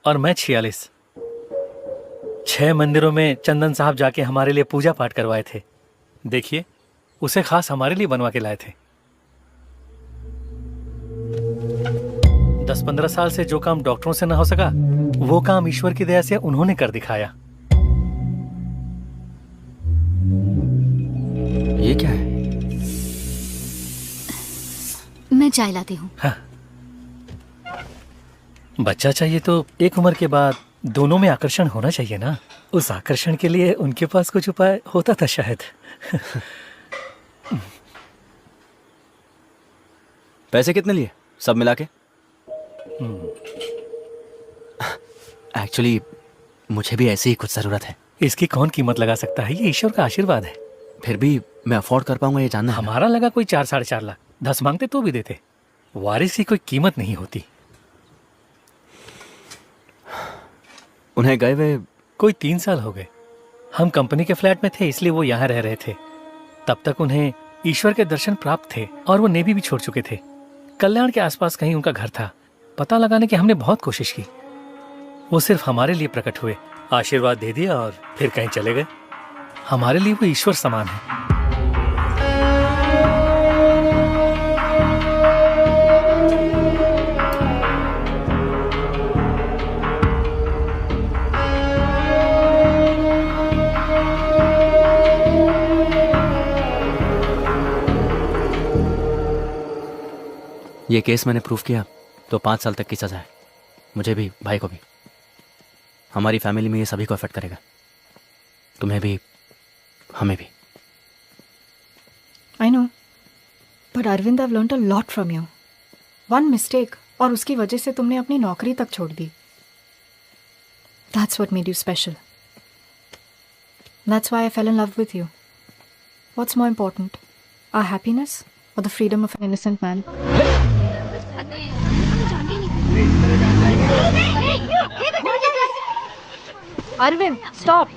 और मैं 46। 6 मंदिरों में चंदन साहब जाके हमारे लिए पूजा पाठ करवाए थे। देखिए, उसे खास हमारे लिए बनवा के लाए थे। 10-15 साल से जो काम डॉक्टरों से ना हो सका, वो काम ईश्वर की दया से उन्होंने कर दिखाया। ये क्या है? मैं चाय लाती हूँ। हाँ। बच्चा चाहिए तो एक उम्र के बाद दोनों में आकर्षण होना चाहिए ना। उस आकर्षण के लिए उनके पास कुछ उपाय होता था शायद। पैसे कितने लिए सब मिला के? एक्चुअली मुझे भी ऐसी ही कुछ जरूरत है। इसकी कौन कीमत लगा सकता है? ये ईश्वर का आशीर्वाद है। फिर भी मैं अफोर्ड कर पाऊंगा ये जानना है। हमारा लगा कोई 4-4.5 लाख। 10 मांगते तो भी देते। वारिस की कोई कीमत नहीं होती। उन्हें गए हुए कोई 3 साल हो गए। हम कंपनी के फ्लैट में थे इसलिए वो यहाँ रह रहे थे। तब तक उन्हें ईश्वर के दर्शन प्राप्त थे और वो नेवी भी छोड़ चुके थे। कल्याण के आसपास कहीं उनका घर था। पता लगाने की हमने बहुत कोशिश की। वो सिर्फ हमारे लिए प्रकट हुए, आशीर्वाद दे दिया और फिर कहीं चले गए। हमारे लिए वो ईश्वर समान है। ये केस मैंने प्रूव किया तो 5 साल तक की सज़ा है, मुझे भी, भाई को भी। हमारी फैमिली में ये सभी को अफेक्ट करेगा, तुम्हें भी, हमें भी। I know, but Arvind, I've learnt a lot from you. One mistake और उसकी वजह से तुमने अपनी नौकरी तक छोड़ दी. That's what made you special. That's why I fell in love with you. What's more important, our happiness or the freedom of an innocent man? Arvind, stop.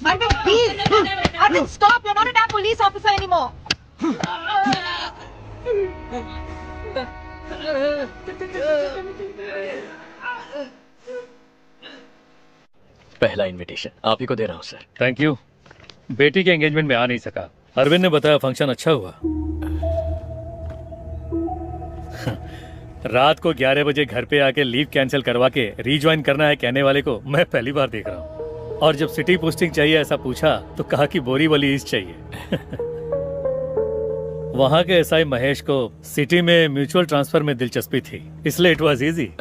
Arvind, please! Arvind, stop! You're not a damn police officer anymore! पहला invitation आप ही को दे रहा हूँ sir. Thank you. बेटी के engagement में आ नहीं सका। अरविंद ने बताया फंक्शन अच्छा हुआ। रात को 11 बजे घर पे आके लीव कैंसिल करवा के रीज्वाइन करना है कहने वाले को मैं पहली बार देख रहा हूँ। और जब सिटी पोस्टिंग चाहिए ऐसा पूछा तो कहा कि बोरीवली ईस्ट चाहिए। वहाँ के एसआई महेश को सिटी में म्यूचुअल ट्रांसफर में दिलचस्पी थी, इसलिए इट वाज इजी।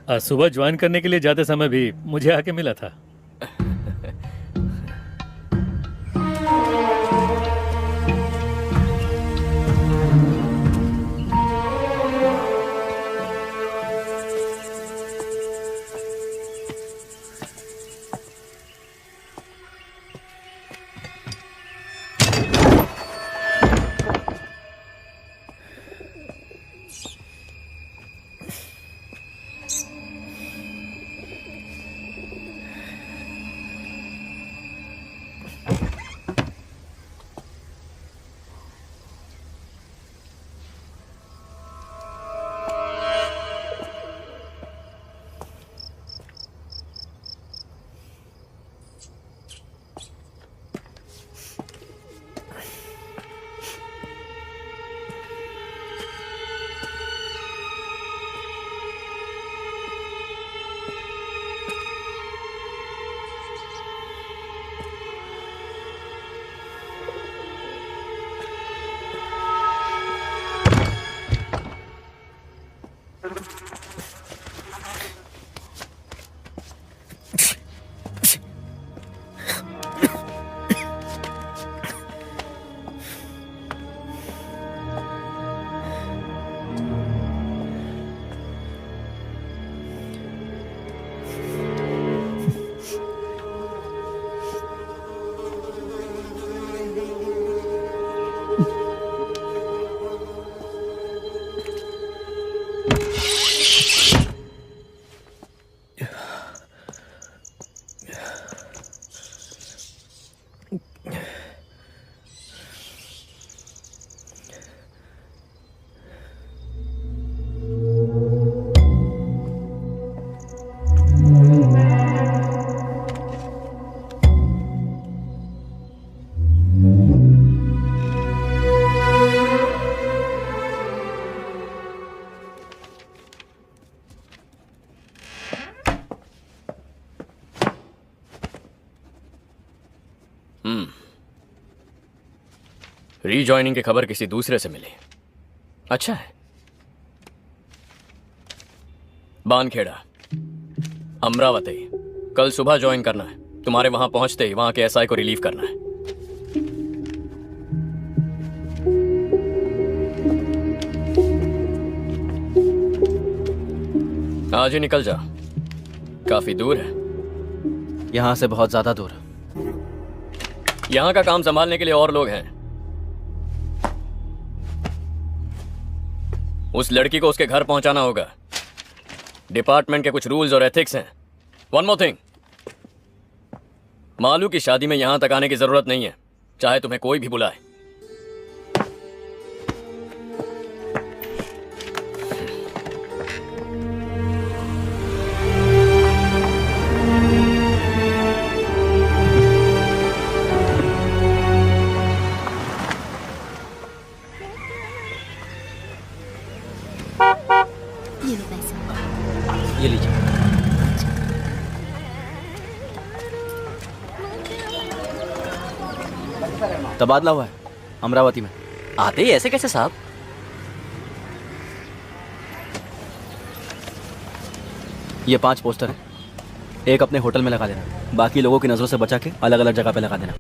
सुबह ज्वाइन करने के लिए जाते समय भी मुझे आके मिला था। रीजॉइनिंग की खबर किसी दूसरे से मिली, अच्छा है। बानखेड़ा, अमरावती, कल सुबह ज्वाइन करना है। तुम्हारे वहां पहुंचते ही वहां के एसआई को रिलीव करना है। आज ही निकल जा, काफी दूर है। यहाँ से बहुत ज्यादा दूर। यहाँ का काम संभालने के लिए और लोग हैं। उस लड़की को उसके घर पहुंचाना होगा। डिपार्टमेंट के कुछ रूल्स और एथिक्स हैं। वन मोर थिंग, मालू की शादी में यहां तक आने की जरूरत नहीं है, चाहे तुम्हें कोई भी बुलाए। ये लो पैसे। ये लीजिए। तबादला हुआ है अमरावती में। आते ही ऐसे कैसे साहब? ये 5 पोस्टर हैं। एक अपने होटल में लगा देना, बाकी लोगों की नजरों से बचा के अलग अलग जगह पे लगा देना।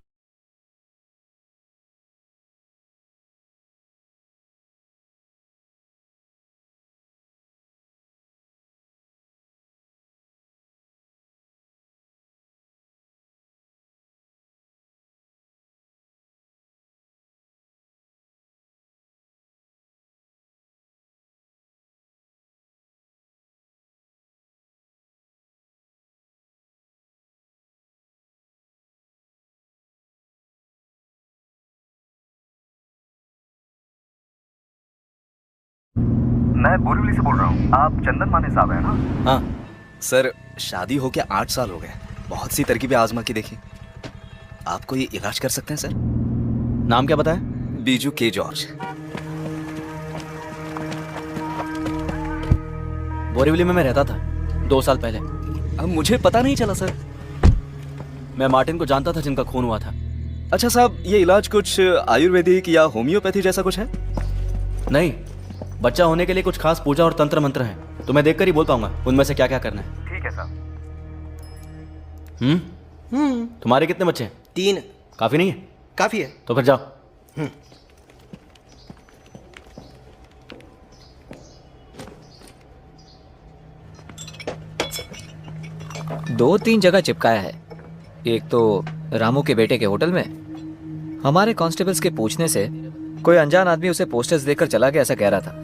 मैं बोरीवली से बोल रहा हूँ। आप चंदन माने साहब हैं ना? हाँ सर, शादी हो के 8 साल हो गए। बहुत सी तरकीबें आजमा के देखी। आपको ये इलाज कर सकते हैं सर? नाम क्या बताया? बीजू के जॉर्ज। बोरीवली में मैं रहता था 2 साल पहले। अब मुझे पता नहीं चला सर। मैं मार्टिन को जानता था जिनका खून हुआ था। अच्छा साहब, ये इलाज कुछ आयुर्वेदिक या होम्योपैथी जैसा कुछ है? नहीं, बच्चा होने के लिए कुछ खास पूजा और तंत्र मंत्र हैं। तो मैं देखकर ही बोल पाऊंगा उनमें से क्या क्या करना है। ठीक है साहब। तुम्हारे कितने बच्चे हैं? 3। काफी नहीं है? काफी है। तो फिर जाओ। 2-3 जगह चिपकाया है। एक तो रामू के बेटे के होटल में। हमारे कांस्टेबल्स के पूछने से कोई अनजान आदमी उसे पोस्टर्स देकर चला गया ऐसा कह रहा था।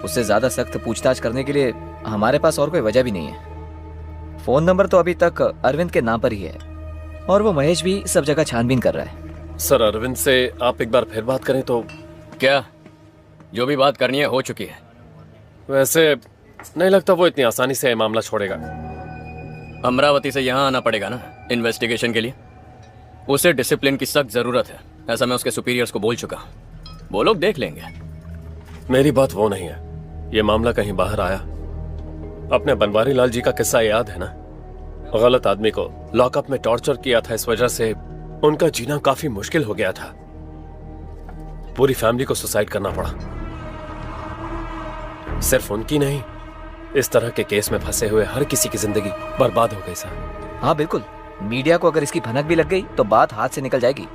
उससे ज्यादा सख्त पूछताछ करने के लिए हमारे पास और कोई वजह भी नहीं है। फोन नंबर तो अभी तक अरविंद के नाम पर ही है और वो महेश भी सब जगह छानबीन कर रहा है। सर, अरविंद से आप एक बार फिर बात करें तो। क्या? जो भी बात करनी है हो चुकी है। वैसे नहीं लगता वो इतनी आसानी से मामला छोड़ेगा। अमरावती से यहाँ आना पड़ेगा ना इन्वेस्टिगेशन के लिए। उसे डिसिप्लिन की सख्त जरूरत है, ऐसा मैं उसके सुपीरियर्स को बोल चुका। वो लोग देख लेंगे। मेरी बात वो नहीं है, ये मामला कहीं बाहर आया। अपने बनवारी लाल जी का किस्सा याद है ना? गलत आदमी को लॉकअप में टॉर्चर किया था, इस वजह से उनका जीना काफी मुश्किल हो गया था। पूरी फैमिली को सुसाइड करना पड़ा। सिर्फ उनकी नहीं, इस तरह के केस में फंसे हुए हर किसी की जिंदगी बर्बाद हो गई सर। हाँ बिल्कुल, मीडिया को अगर इसकी भनक भी लग गई तो बात हाथ से निकल जाएगी।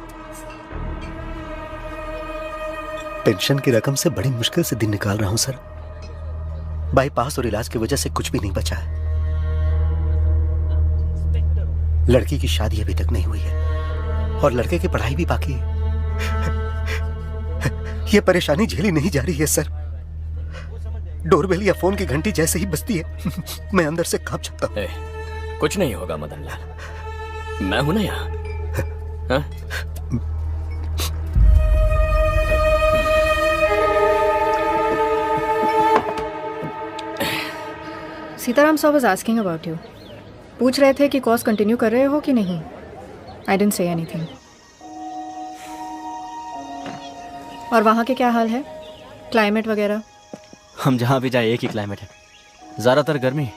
पेंशन की रकम से बड़ी मुश्किल से दिन निकाल रहा हूं सर। बाईपास और इलाज की वजह से कुछ भी नहीं बचा है। लड़की की शादी अभी तक नहीं हुई है और लड़के की पढ़ाई भी बाकी है। यह परेशानी झेली नहीं जा रही है सर। डोरबेल या फोन की घंटी जैसे ही बजती है मैं अंदर से कांप जाता हूं। कुछ नहीं होगा मदन लाल, मैं हूं ना यहाँ। हाँ? सीताराम साहब वाज आस्किंग अबाउट यू। पूछ रहे थे कि कोर्स कंटिन्यू कर रहे हो कि नहीं। I didn't say anything. और वहाँ के क्या हाल है, क्लाइमेट वगैरह? हम जहाँ भी जाए एक ही क्लाइमेट है, ज़्यादातर गर्मी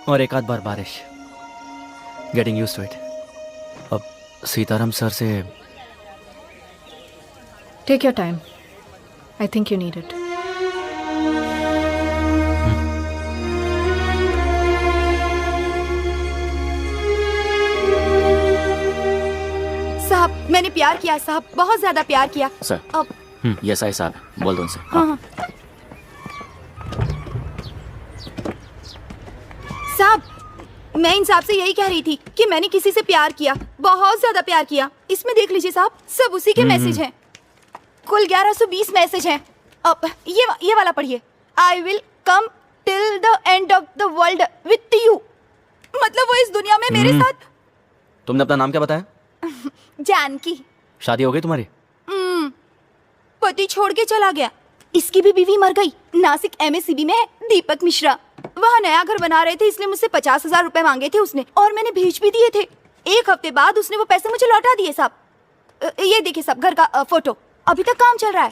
और एक आध बार बारिश। Getting used to it. अब सीताराम सर से take your time, I think you need it. साहब, मैंने प्यार किया साहब, बहुत ज्यादा प्यार किया। सर, अब यस आई साहब, बोल दो उनसे। हाँ। साहब, मैं इंसाफ से यही कह रही थी कि मैंने किसी से प्यार किया, बहुत ज्यादा प्यार किया। इसमें देख लीजिए साहब, सब उसी के मैसेज हैं। कुल 1120 मैसेज हैं। अब ये वाला पढ़िए। I will come till the end of the world with you. मतलब वो इस दुनिया में मेरे साथ। तुमने अपना नाम क्या बताया? जानकी। शादी हो गई तुम्हारी? पति छोड़ के चला गया। इसकी भी बीवी मर गई। नासिक MACB में है, दीपक मिश्रा। वहाँ नया घर बना रहे थे, इसलिए मुझसे 50,000 रुपए मांगे थे उसने, और मैंने भेज भी दिए थे। 1 हफ्ते बाद उसने वो पैसे मुझे लौटा दिए साहब। ये देखिए साहब, घर का फोटो। अभी तक काम चल रहा है।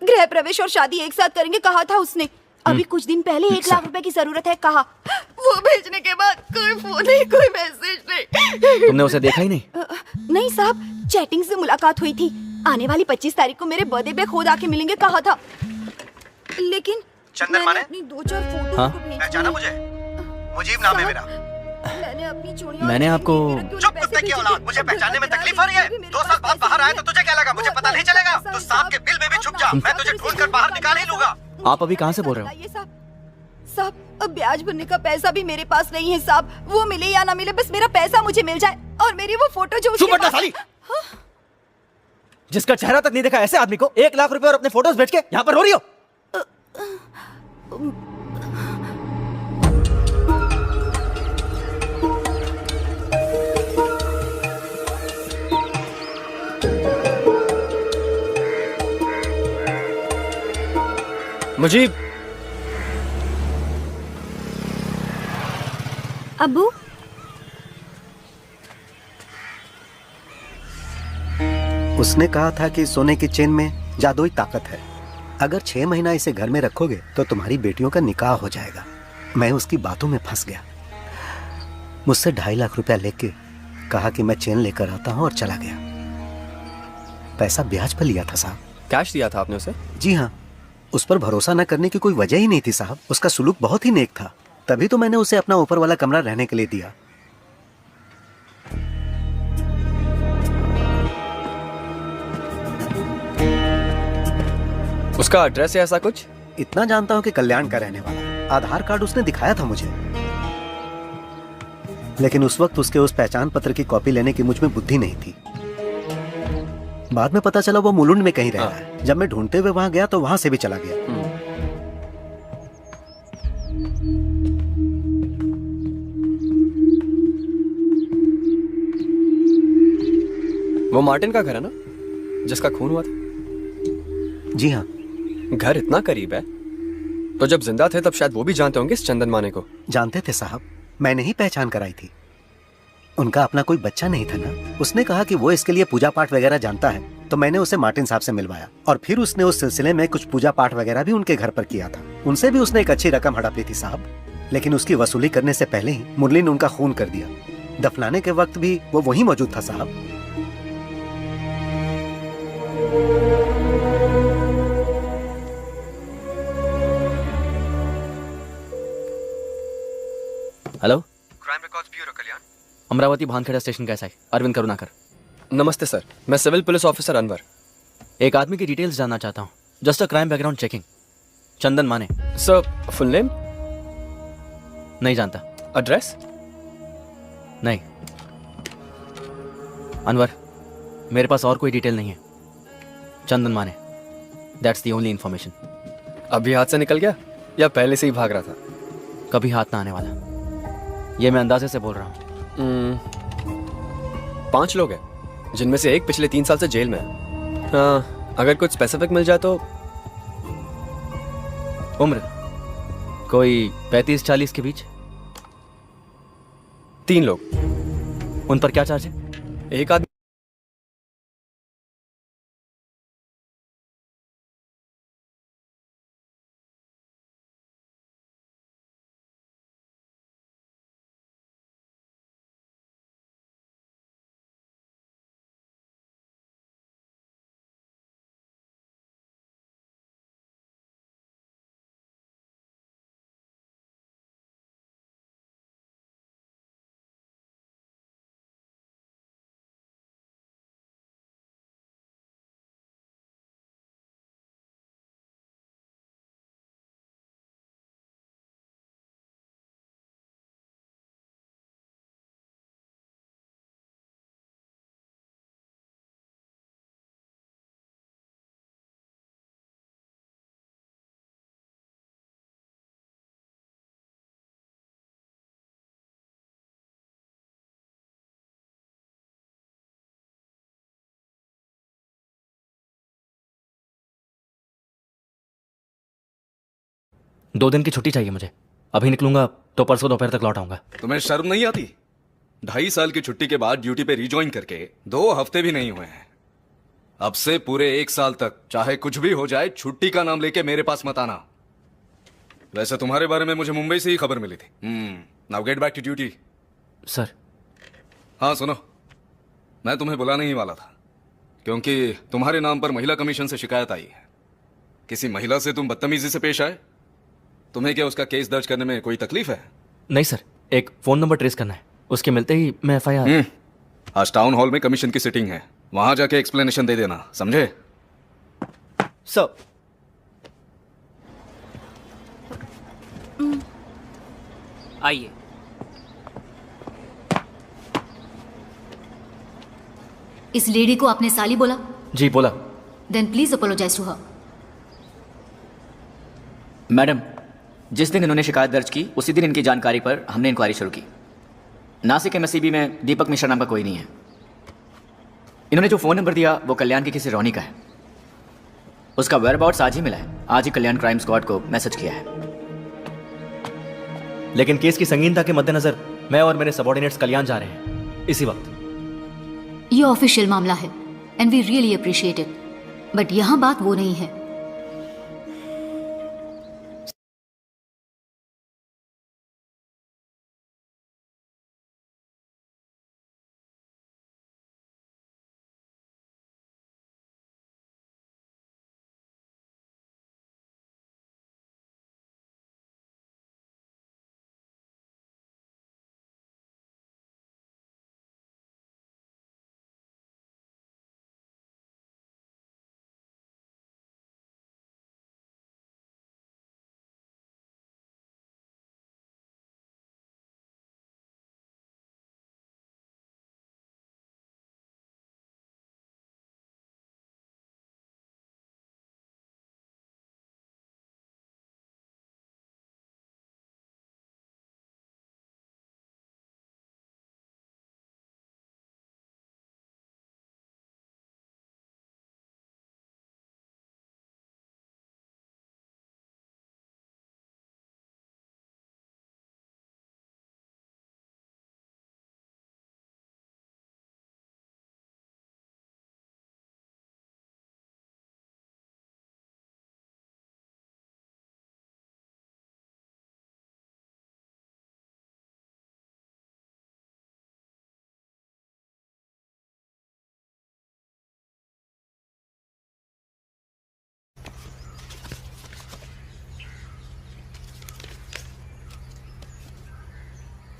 गृह प्रवेश और शादी एक साथ करेंगे कहा था उसने। अभी कुछ दिन पहले 1 लाख रुपए की जरूरत है कहा। वो भेजने के बाद कोई फोन नहीं, कोई मैसेज नहीं। तुमने उसे देखा ही नहीं? नहीं साहब, चैटिंग से मुलाकात हुई थी। आने वाली 25 तारीख को मेरे बर्थडे पे खुद आके मिलेंगे कहा था। लेकिन चंदन माने अपनी 2-4 फोटो हाँ? पहचाना मुझे? मुजीब नाम है मेरा। मैंने अपनी चूड़ियां मैंने आपको चुप कुत्ते की औलाद, मुझे पहचानने में तकलीफ हो रही है? 2 साल बाद बाहर आया तो तुझे क्या लगा मुझे पता नहीं चलेगा? तू सांप के बिल में भी छुप जा, मैं तुझे ढूंढ कर बाहर निकाल ही लूंगा। आप अभी कहाँ से बोल रहे हो? साहब, अब ब्याज भरने का पैसा भी मेरे पास नहीं है साहब। वो मिले या ना मिले, बस मेरा पैसा मुझे मिल जाए और मेरी वो फोटो जो उसके पास... साली, जिसका चेहरा तक नहीं देखा ऐसे आदमी को 1 लाख रुपए और अपने फोटोज बेच के यहाँ पर हो रही हो? मुजीब। अब्बू, उसने कहा था कि सोने की चेन में जादुई ताकत है। अगर 6 महीना इसे घर में रखोगे तो तुम्हारी बेटियों का निकाह हो जाएगा। मैं उसकी बातों में फंस गया। मुझसे 2.5 लाख रुपया लेके कहा कि मैं चेन लेकर आता हूँ और चला गया। पैसा ब्याज पर लिया था साहब। कैश दिया था आपने उसे? जी हाँ, उस पर भरोसा न करने की कोई वजह ही नहीं थी साहब। उसका सुलूक बहुत ही नेक था, तभी तो मैंने उसे अपना ऊपर वाला कमरा रहने के लिए दिया। उसका एड्रेस है ऐसा कुछ? इतना जानता हूँ कि कल्याण का रहने वाला। आधार कार्ड उसने दिखाया था मुझे, लेकिन उस वक्त उसके उस पहचान पत्र की कॉपी लेने की मुझ में बुद्धि नहीं थी। बाद में पता चला वो मुलुंड में कहीं रह रहा है। जब मैं ढूंढते हुए वहां गया तो वहां से भी चला गया। वो मार्टिन का घर है ना, जिसका खून हुआ था? जी हाँ। घर इतना करीब है तो जब जिंदा थे तब शायद वो भी जानते होंगे इस चंदन माने को। जानते थे साहब, मैंने ही पहचान कराई थी। उनका अपना कोई बच्चा नहीं था ना। उसने कहा कि वो इसके लिए पूजा पाठ वगैरह जानता है, तो मैंने उसे मार्टिन साहब से मिलवाया और फिर उसने उस सिलसिले में कुछ पूजा पाठ वगैरह भी उनके घर पर किया था। उनसे भी उसने एक अच्छी रकम हड़प ली थी साहब, लेकिन उसकी वसूली करने से पहले ही मुरली ने उनका खून कर दिया। दफनाने के वक्त भी वो वहीं मौजूद था साहब। हेलो, क्राइम रिकॉर्ड्स ब्यूरो कल्याण। अमरावती भानखेड़ा स्टेशन कैसा है? अरविंद करुणाकर। नमस्ते सर, मैं सिविल पुलिस ऑफिसर अनवर। एक आदमी की डिटेल्स जानना चाहता हूँ। Just a crime background checking. Chandan माने। Sir, full name? नहीं जानता। एड्रेस? नहीं। अनवर, मेरे पास और कोई डिटेल नहीं है। चंदन माने, दैट्स द ओनली इंफॉर्मेशन। अभी हाथ से निकल गया या पहले से ही भाग रहा था? कभी हाथ ना आने वाला, ये मैं अंदाजे से बोल रहा हूँ। 5 लोग हैं, जिनमें से एक पिछले 3 साल से जेल में है। हाँ, अगर कुछ स्पेसिफिक मिल जाए तो। उम्र कोई 35-40 के बीच। 3 लोग। उन पर क्या चार्ज है? एक आदमी 2 दिन की छुट्टी चाहिए मुझे। अभी निकलूंगा तो परसों दोपहर तक लौट आऊंगा। तुम्हें शर्म नहीं आती? 2.5 साल की छुट्टी के बाद ड्यूटी पे रिज्वाइन करके 2 हफ्ते भी नहीं हुए हैं। अब से पूरे 1 साल तक चाहे कुछ भी हो जाए, छुट्टी का नाम लेके मेरे पास मत आना। वैसे तुम्हारे बारे में मुझे मुंबई से ही खबर मिली थी। Now get back to duty. Sir. हाँ सुनो, मैं तुम्हें बुलाने ही वाला था, क्योंकि तुम्हारे नाम पर महिला कमीशन से शिकायत आई है। किसी महिला से तुम बदतमीजी से पेश आए। तुम्हें क्या उसका केस दर्ज करने में कोई तकलीफ है? नहीं सर, एक फोन नंबर ट्रेस करना है, उसके मिलते ही मैं FIR। आज टाउन हॉल में कमीशन की सिटिंग है, वहां जाके एक्सप्लेनेशन दे देना, समझे? सर। आइए। इस लेडी को आपने साली बोला? जी बोला। Then please apologise to her. Madam, जिस दिन इन्होंने शिकायत दर्ज की उसी दिन इनकी जानकारी पर हमने इंक्वायरी शुरू की। नासिक MSCB में दीपक मिश्रा नाम का कोई नहीं है। इन्होंने जो फ़ोन नंबर दिया वो कल्याण की किसी रोनी का है। उसका वेयरअबाउट्स आज ही मिला है। आज ही कल्याण क्राइम स्क्वाड को मैसेज किया है। लेकिन केस की संगीनता के मद्देनजर मैं और मेरे सबॉर्डिनेट्स कल्याण जा रहे हैं इसी वक्त। ये ऑफिशियल मामला है and we really appreciate it, but यहां बात वो नहीं है।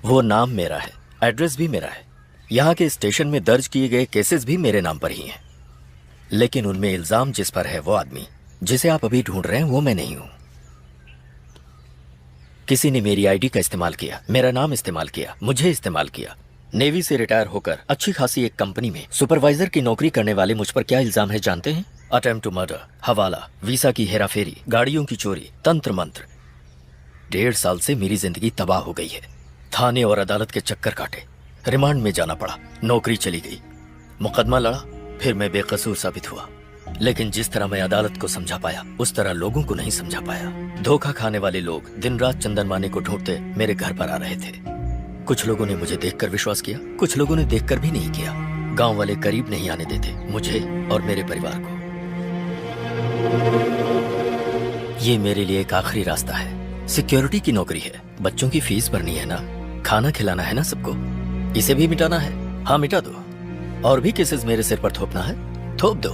वो नाम मेरा है, एड्रेस भी मेरा है, यहाँ के स्टेशन में दर्ज किए गए केसेस भी मेरे नाम पर ही हैं। लेकिन उनमें इल्जाम जिस पर है वो आदमी जिसे आप अभी ढूंढ रहे हैं वो मैं नहीं हूं। किसी ने मेरी आईडी का इस्तेमाल किया, मेरा नाम इस्तेमाल किया, मुझे इस्तेमाल किया। नेवी से रिटायर होकर अच्छी खासी एक कंपनी में सुपरवाइजर की नौकरी करने वाले मुझ पर क्या इल्जाम है जानते हैं? अटेम्प्ट टू मर्डर, हवाला, वीसा की हेराफेरी, गाड़ियों की चोरी, तंत्र मंत्र। 1.5 साल से मेरी जिंदगी तबाह हो गई है। थाने और अदालत के चक्कर काटे, रिमांड में जाना पड़ा, नौकरी चली गई, मुकदमा लड़ा, फिर मैं बेकसूर साबित हुआ। लेकिन जिस तरह मैं अदालत को समझा पाया उस तरह लोगों को नहीं समझा पाया। धोखा खाने वाले लोग दिन रात चंदन माने को ढूंढते मेरे घर पर आ रहे थे। कुछ लोगों ने मुझे देखकर विश्वास किया, कुछ लोगों ने देखकर भी नहीं किया। गांव वाले करीब नहीं आने देते मुझे और मेरे परिवार को। ये मेरे लिए एक आखिरी रास्ता है। सिक्योरिटी की नौकरी है, बच्चों की फीस भरनी है ना, खाना खिलाना है ना सबको। इसे भी मिटाना है? हाँ मिटा दो। और भी केसेस मेरे सिर पर थोपना है? थोप दो।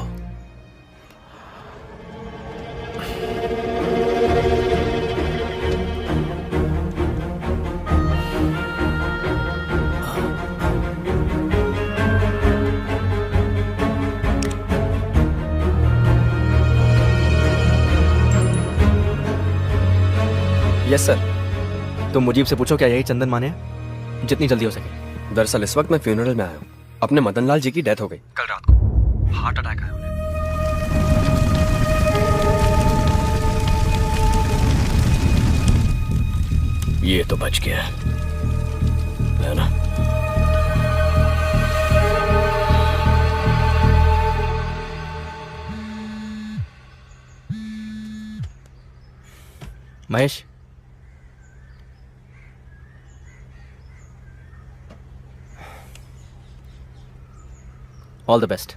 Yes sir. तुम मुजीब से पूछो क्या यही चंदन माने हैं? जितनी जल्दी हो सके। दरअसल इस वक्त मैं फ्यूनरल में आया हूँ। अपने मदन लाल जी की डेथ हो गई कल रात को, हार्ट अटैक आया उन्हें। ये तो बच गया है ना? Mahesh, all the best.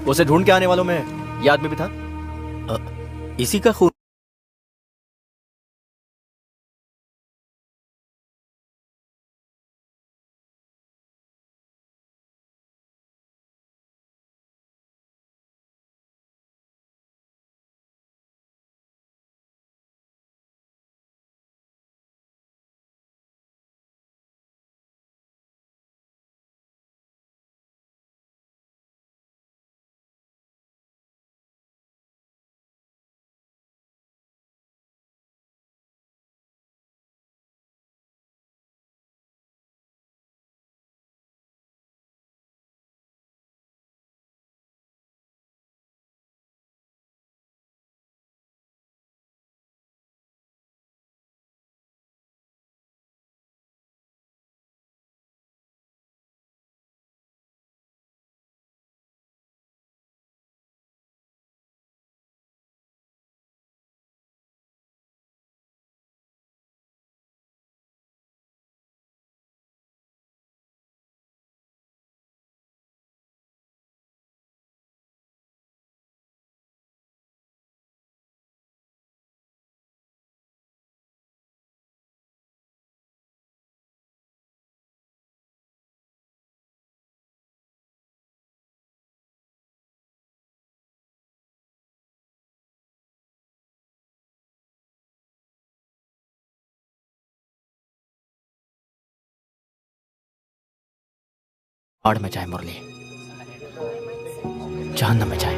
उसे ढूंढ के आने वालों में ये आदमी भी था। इसी का खून। आड़ में जाए मुरली, जहन्नम में जाए।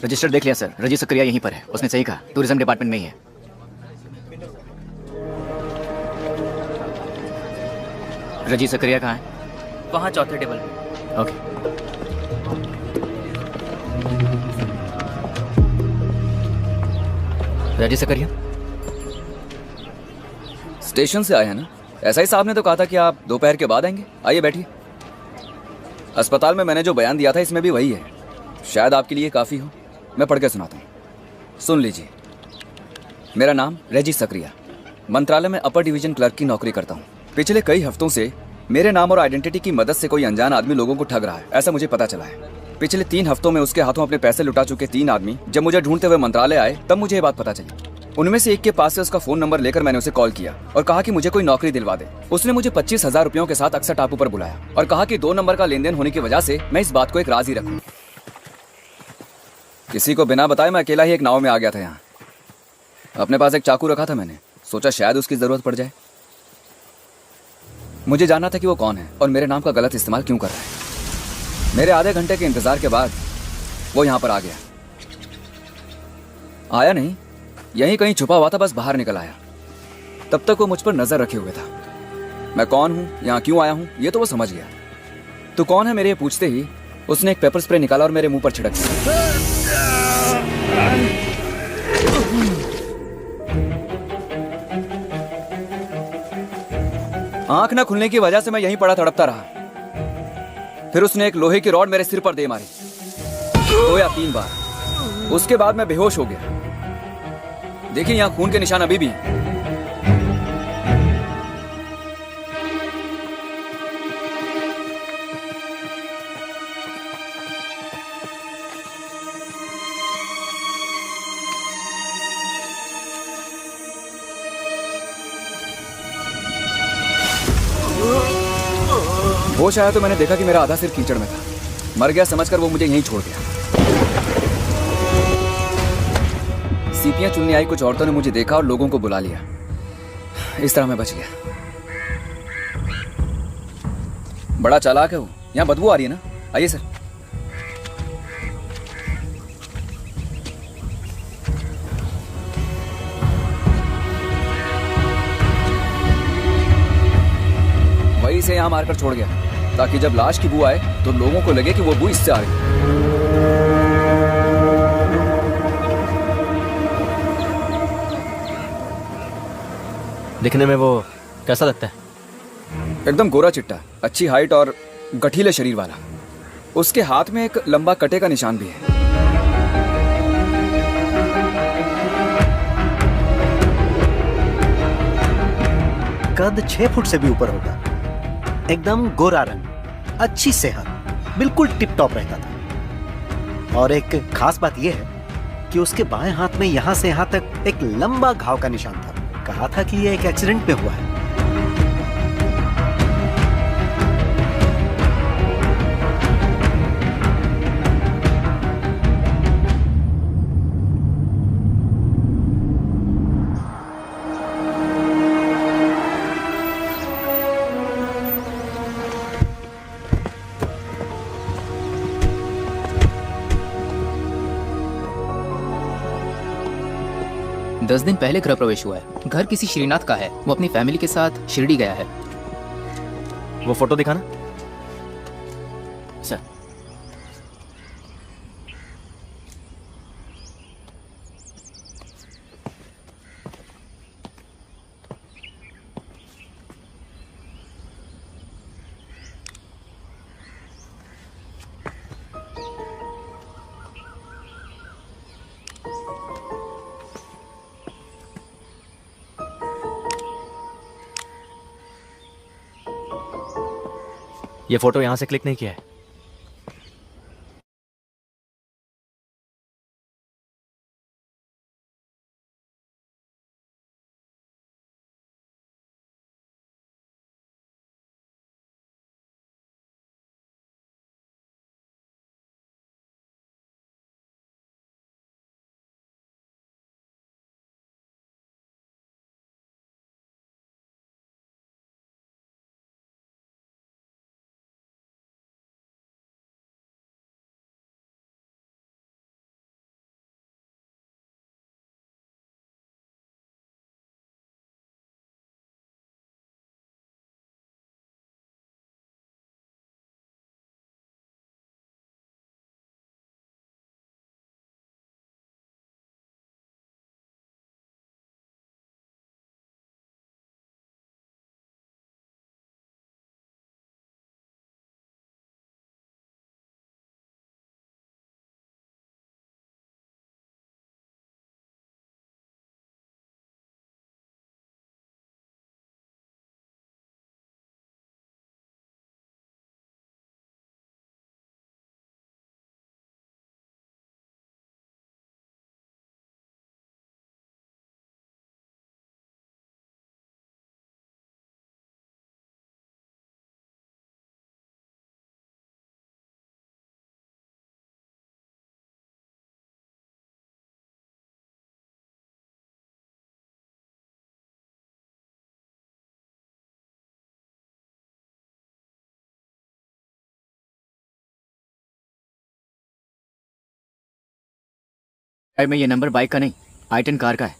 रजिस्टर देख लिया सर, रजी सक्रिया यहीं पर है। उसने सही कहा, टूरिज्म डिपार्टमेंट में ही है। रजी सक्रिया कहाँ है? वहां चौथे टेबल पे। ओके। रजी सक्रिया स्टेशन से आए हैं ना? एसआई साहब ने तो कहा था कि आप दोपहर के बाद आएंगे। आइए बैठिए। अस्पताल में मैंने जो बयान दिया था इसमें भी वही है। शायद आपके लिए काफ़ी हो। मैं पढ़ के सुनाता हूँ, सुन लीजिए। मेरा नाम रेजी सक्रिया, मंत्रालय में अपर डिवीजन क्लर्क की नौकरी करता हूँ। पिछले कई हफ्तों से मेरे नाम और आइडेंटिटी की मदद से कोई अनजान आदमी लोगों को ठग रहा है, ऐसा मुझे पता चला है। पिछले 3 हफ्तों में उसके हाथों अपने पैसे लुटा चुके 3 आदमी जब मुझे ढूंढते हुए मंत्रालय आए तब मुझे ये बात पता चली। उनमें से एक के पास से उसका फोन नंबर लेकर मैंने उसे कॉल किया और कहा कि मुझे कोई नौकरी दिलवा दे। उसने मुझे 25,000 रुपयों के साथ अक्सर टापू पर बुलाया और कहा कि 2 नंबर का लेन देन होने की वजह से मैं इस बात को एक राज ही रखूं। किसी को बिना बताए मैं अकेला ही एक नाव में आ गया था यहाँ। अपने पास एक चाकू रखा था, मैंने सोचा शायद उसकी जरूरत पड़ जाए। मुझे जानना था कि वो कौन है और मेरे नाम का गलत इस्तेमाल क्यों कर रहा है। मेरे आधे घंटे के इंतजार के बाद वो यहाँ पर आ गया। आया नहीं, यहीं कहीं छुपा हुआ था, बस बाहर निकल आया। तब तक वो मुझ पर नजर रखे हुए था। मैं कौन हूँ, यहाँ क्यों आया हूँ, ये तो वो समझ गया। तू कौन है मेरे ये पूछते ही उसने एक पेपर स्प्रे निकाला और मेरे मुंह पर छिड़क दिया। आंख न खुलने की वजह से मैं यहीं पड़ा तड़पता रहा। फिर उसने एक लोहे की रॉड मेरे सिर पर दे मारी 2 या 3 बार। उसके बाद मैं बेहोश हो गया। देखिए यहाँ खून के निशान अभी भी हैं। होश आया तो मैंने देखा कि मेरा आधा सिर कीचड़ में था। मर गया समझकर वो मुझे यहीं छोड़ गया। सीपियां चुनने आई कुछ औरतों ने मुझे देखा और लोगों को बुला लिया। इस तरह मैं बच गया। बड़ा चालाक है वो। यहाँ बदबू आ रही है ना? आइए सर। इसे यहाँ मारकर छोड़ गया, ताकि जब लाश की बू आए तो लोगों को लगे कि वो बू इससे आ रही है। दिखने में वो कैसा लगता है? एकदम गोरा चिट्टा, अच्छी हाइट और गठीले शरीर वाला। उसके हाथ में एक लंबा कटे का निशान भी है। कद 6 फुट से भी ऊपर होगा, एकदम गोरा रंग, अच्छी सेहत, बिल्कुल टिप टॉप रहता था। और एक खास बात यह है कि उसके बाएं हाथ में यहां से यहां तक एक लंबा घाव का निशान था। कहा था कि यह एक एक्सीडेंट में हुआ है। दस दिन पहले गृह प्रवेश हुआ है। घर किसी श्रीनाथ का है। वो अपनी फैमिली के साथ शिरडी गया है। वो फोटो दिखाना। सर, ये फोटो यहां से क्लिक नहीं किया है। में ये नंबर बाइक का नहीं, i10 कार का है।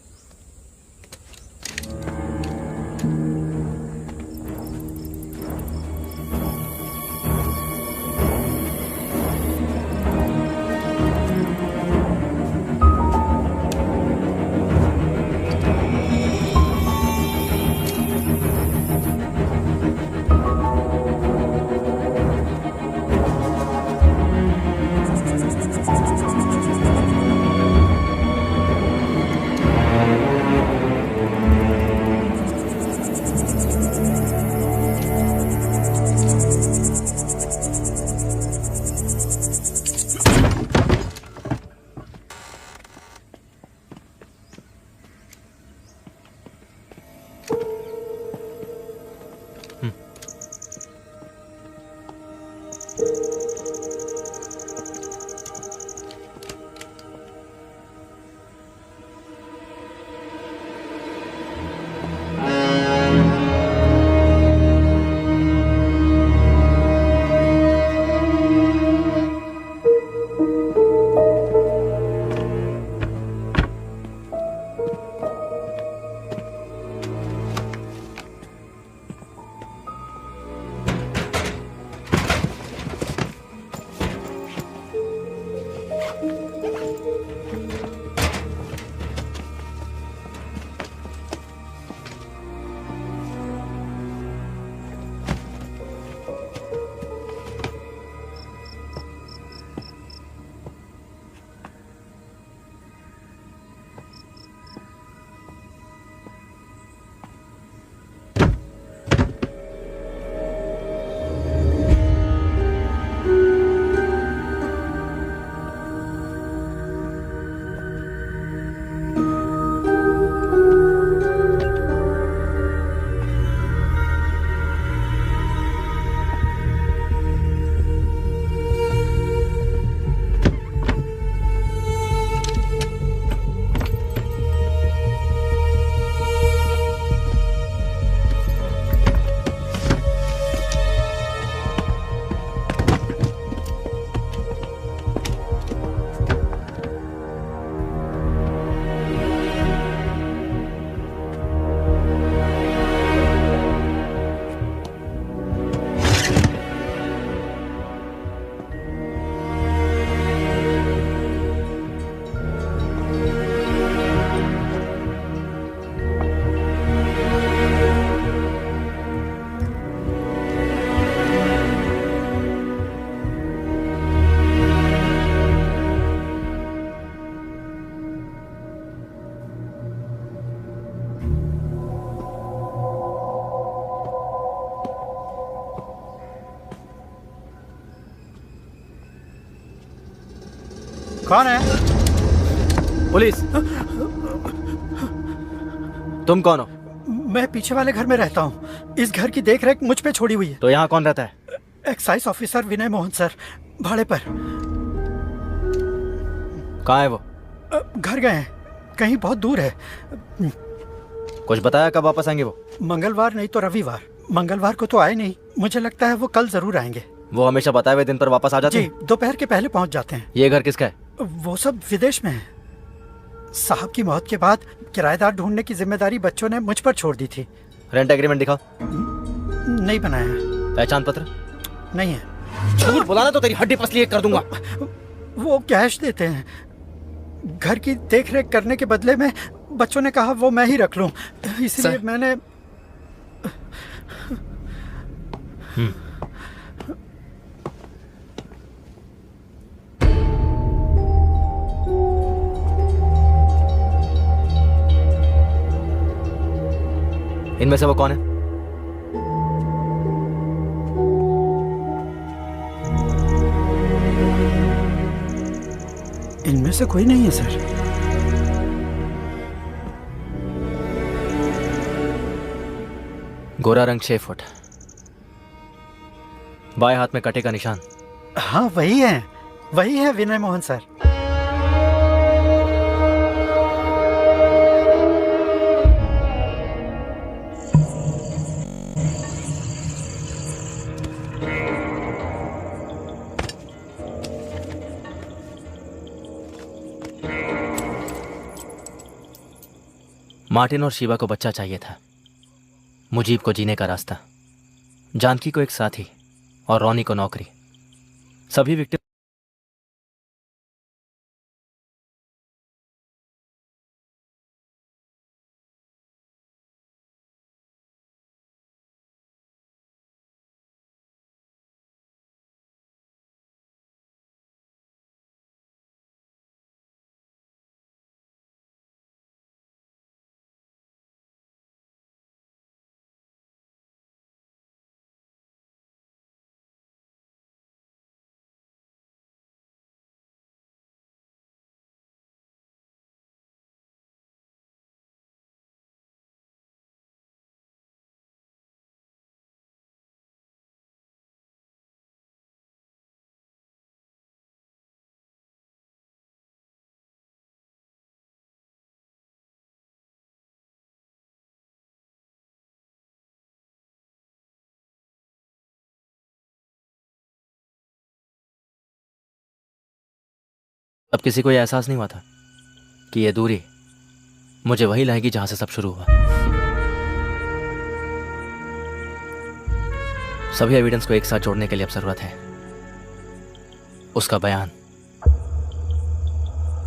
कौन है? पुलिस। तुम कौन हो? मैं पीछे वाले घर में रहता हूँ। इस घर की देखरेख मुझ पे छोड़ी हुई है। तो यहाँ कौन रहता है? एक्साइज ऑफिसर विनय मोहन सर, भाड़े पर। कहाँ है वो? घर गए हैं, कहीं बहुत दूर है। कुछ बताया कब वापस आएंगे वो? मंगलवार नहीं तो रविवार। मंगलवार को तो आए नहीं, मुझे लगता है वो कल जरूर आएंगे। वो हमेशा बताए हुए दिन पर वापस आ जाते जी, हैं? दोपहर के पहले पहुंच जाते हैं। ये घर किसका है? वो सब विदेश में है। साहब की मौत के बाद किराएदार ढूंढने की जिम्मेदारी बच्चों ने मुझ पर छोड़ दी थी। रेंट एग्रीमेंट दिखाओ। नहीं बनाया। पहचान पत्र? नहीं है। झूठ बोला ना तो तेरी हड्डी पसली एक कर दूंगा। वो कैश देते हैं। घर की देखरेख करने के बदले में बच्चों ने कहा वो मैं ही रख लूं, इसलिए मैंने। इनमें से वो कौन है? इनमें से कोई नहीं है सर। गोरा रंग 6 फुट, बाएं हाथ में कटे का निशान। हाँ वही है विनय मोहन सर। मार्टिन और शिवा को बच्चा चाहिए था, मुजीब को जीने का रास्ता, जानकी को एक साथी और रॉनी को नौकरी। सभी विक्टिम अब किसी को यह एहसास नहीं हुआ था कि यह दूरी मुझे वही लाएगी जहां से सब शुरू हुआ। सभी एविडेंस को एक साथ जोड़ने के लिए अब जरूरत है उसका बयान,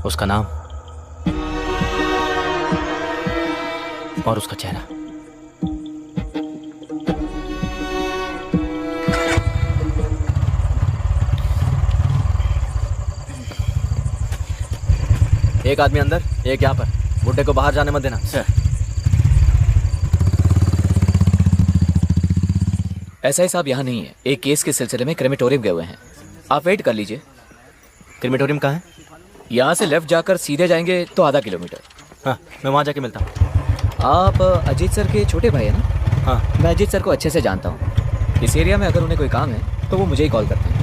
उसका नाम और उसका चेहरा। एक आदमी अंदर, एक यहाँ पर। बुड्ढे को बाहर जाने मत देना। सर। एसआई साहब यहाँ नहीं है, एक केस के सिलसिले में क्रेमेटोरियम गए हुए हैं। आप वेट कर लीजिए। क्रेमेटोरियम कहाँ है? यहाँ से लेफ्ट जाकर सीधे जाएंगे तो आधा किलोमीटर। हाँ, मैं वहाँ जाके मिलता हूँ। आप अजीत सर के छोटे भाई है ना? हाँ। मैं अजीत सर को अच्छे से जानता हूँ। इस एरिया में अगर उन्हें कोई काम है तो वो मुझे ही कॉल करते हैं।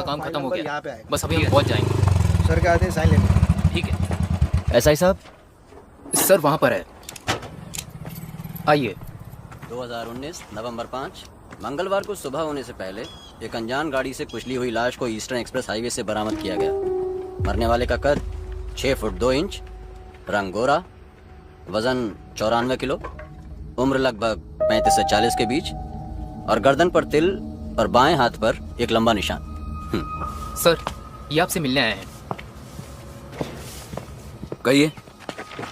काम खत्म हो गया, बस अभी हम पहुंच जाएंगे। सर क्या आते हैं, साइन लेने। ठीक है। एसआई साहब? सर वहां पर है, आइए। 2019 नवंबर 5 मंगलवार को सुबह होने से पहले एक अनजान गाड़ी से कुचली हुई लाश को ईस्टर्न एक्सप्रेस हाईवे से बरामद किया गया। मरने वाले का कद 6 फुट 2 इंच, रंग गोरा, वजन 94 किलो, उम्र लगभग 35 से 40 के बीच और गर्दन पर तिल और बाएं हाथ पर एक लंबा निशान। सर ये आपसे मिलने आए हैं। कहिए।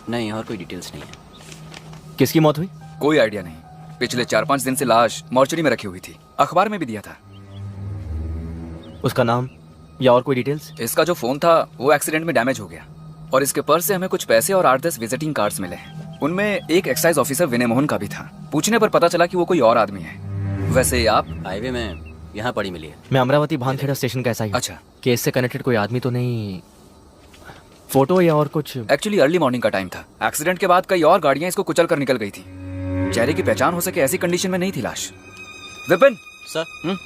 नहीं, और कोई डिटेल्स नहीं है। किसकी मौत हुई? कोई आइडिया नहीं। पिछले 4-5 दिन से लाश मॉर्चरी में रखी हुई थी, अखबार में भी दिया था। उसका नाम? या और कोई डिटेल्स? इसका जो फोन था वो एक्सीडेंट में डैमेज हो गया और इसके पर्स से हमें कुछ पैसे और 8-10 विजिटिंग कार्ड्स मिले हैं। उनमें एक एक्साइज ऑफिसर विनय मोहन का भी था। पूछने पर पता चला कि वो कोई और आदमी है। वैसे आप? हाईवे में यहाँ पड़ी मिली है। मैं अमरावती भानखेड़ा स्टेशन का SI। अच्छा। केस से कनेक्टेड कोई आदमी तो नहीं? फोटो या और कुछ? एक्चुअली अर्ली मॉर्निंग का टाइम था। एक्सीडेंट के बाद कई और गाड़ियां इसको कुचल कर निकल गई थी। चेहरे की पहचान हो सके ऐसी कंडीशन में नहीं थी लाश। विपिन सर।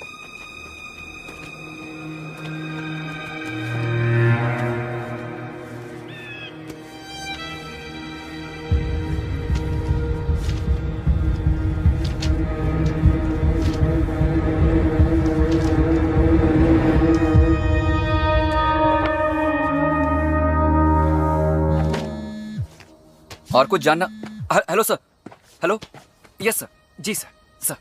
और कुछ जानना? Hello sir. Hello. Yes sir. जी सर। सर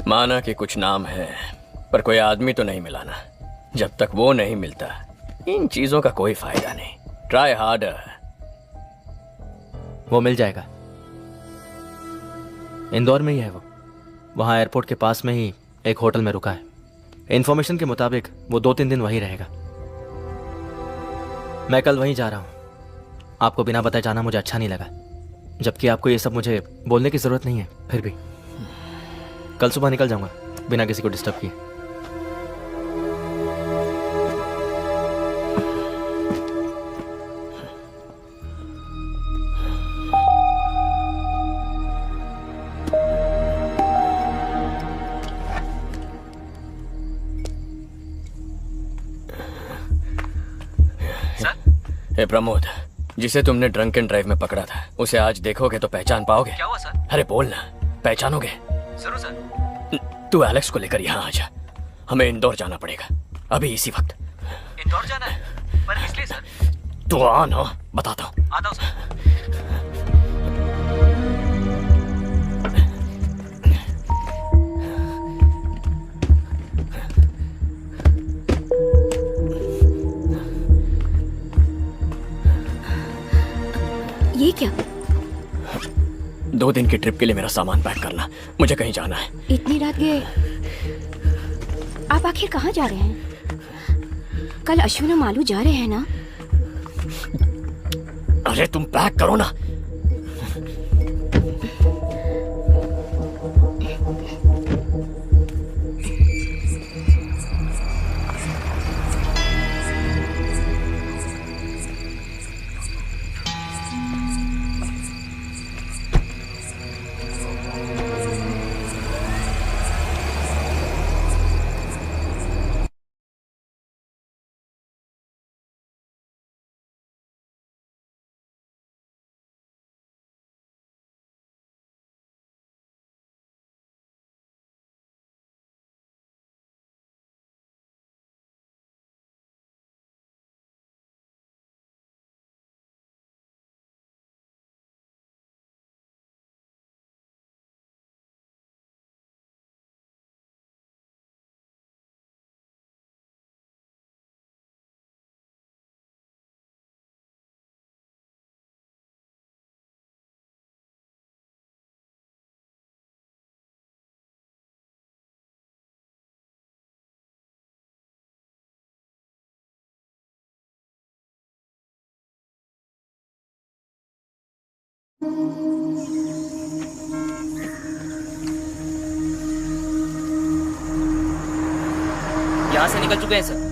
माना कि कुछ नाम है पर कोई आदमी तो नहीं मिला ना। जब तक वो नहीं मिलता इन चीजों का कोई फायदा नहीं। Try harder. वो मिल जाएगा। इंदौर में ही है वो। वहाँ एयरपोर्ट के पास में ही एक होटल में रुका है। इन्फॉर्मेशन के मुताबिक वो 2-3 दिन वहीं रहेगा। मैं कल वहीं जा रहा हूँ। आपको बिना बताए जाना मुझे अच्छा नहीं लगा, जबकि आपको ये सब मुझे बोलने की जरूरत नहीं है। फिर भी कल सुबह निकल जाऊंगा बिना किसी को डिस्टर्ब किए। हे प्रमोद, जिसे तुमने ड्रंक एंड ड्राइव में पकड़ा था उसे आज देखोगे तो पहचान पाओगे। क्या हुआ सर? अरे बोलना, पहचानोगे? जरूर सर। तू एलेक्स को लेकर यहाँ आ जा। हमें इंदौर जाना पड़ेगा अभी इसी वक्त। इंदौर जाना है? पर इसलिए सर? तू आ ना, बताता हूँ। आता हूँ सर। ये क्या? 2 दिन की ट्रिप के लिए मेरा सामान पैक करना, मुझे कहीं जाना है। इतनी रात गए? आप आखिर कहाँ जा रहे हैं? कल अश्विन और मालू जा रहे हैं ना? अरे तुम पैक करो ना। यहाँ से निकल चुके हैं sir.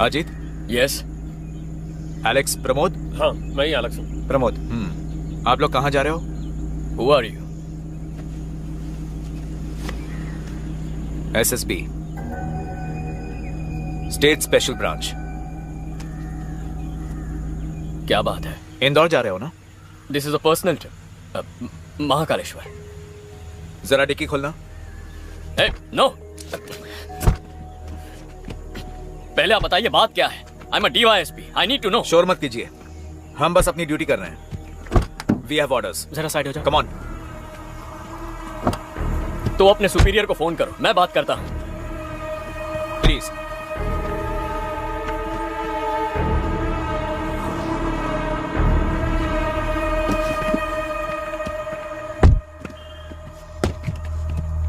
Ajit. Yes. Alex Pramod. हाँ मैं ही एलेक्स हूँ। प्रमोद। आप लोग कहाँ जा रहे हो? Who are you? SSB state special branch. क्या बात है? इंदौर जा रहे हो ना? This is a personal trip. Mahakaleshwar. जरा डिक्की खोलना। नो। पहले आप बताइए बात क्या है? I am a DYSP. I need to know. शोर मत कीजिए, हम बस अपनी ड्यूटी कर रहे हैं। We have orders. जरा साइड हो जाओ। Come on. तो अपने सुपीरियर को फोन करो, मैं बात करता हूं। Please.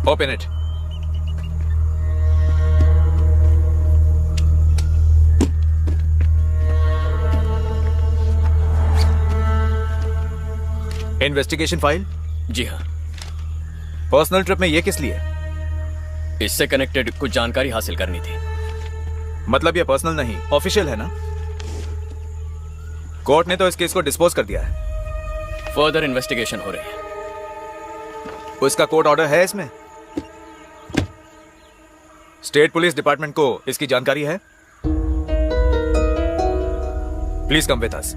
Open it. Investigation file? जी हाँ। पर्सनल ट्रिप में ये किस लिए? इससे कनेक्टेड कुछ जानकारी हासिल करनी थी। मतलब ये पर्सनल नहीं, ऑफिशियल है ना? कोर्ट ने तो इस केस को डिस्पोज कर दिया है। फर्दर इन्वेस्टिगेशन हो रही है। उसका कोर्ट ऑर्डर है इसमें? स्टेट पुलिस डिपार्टमेंट को इसकी जानकारी है? Please come with us.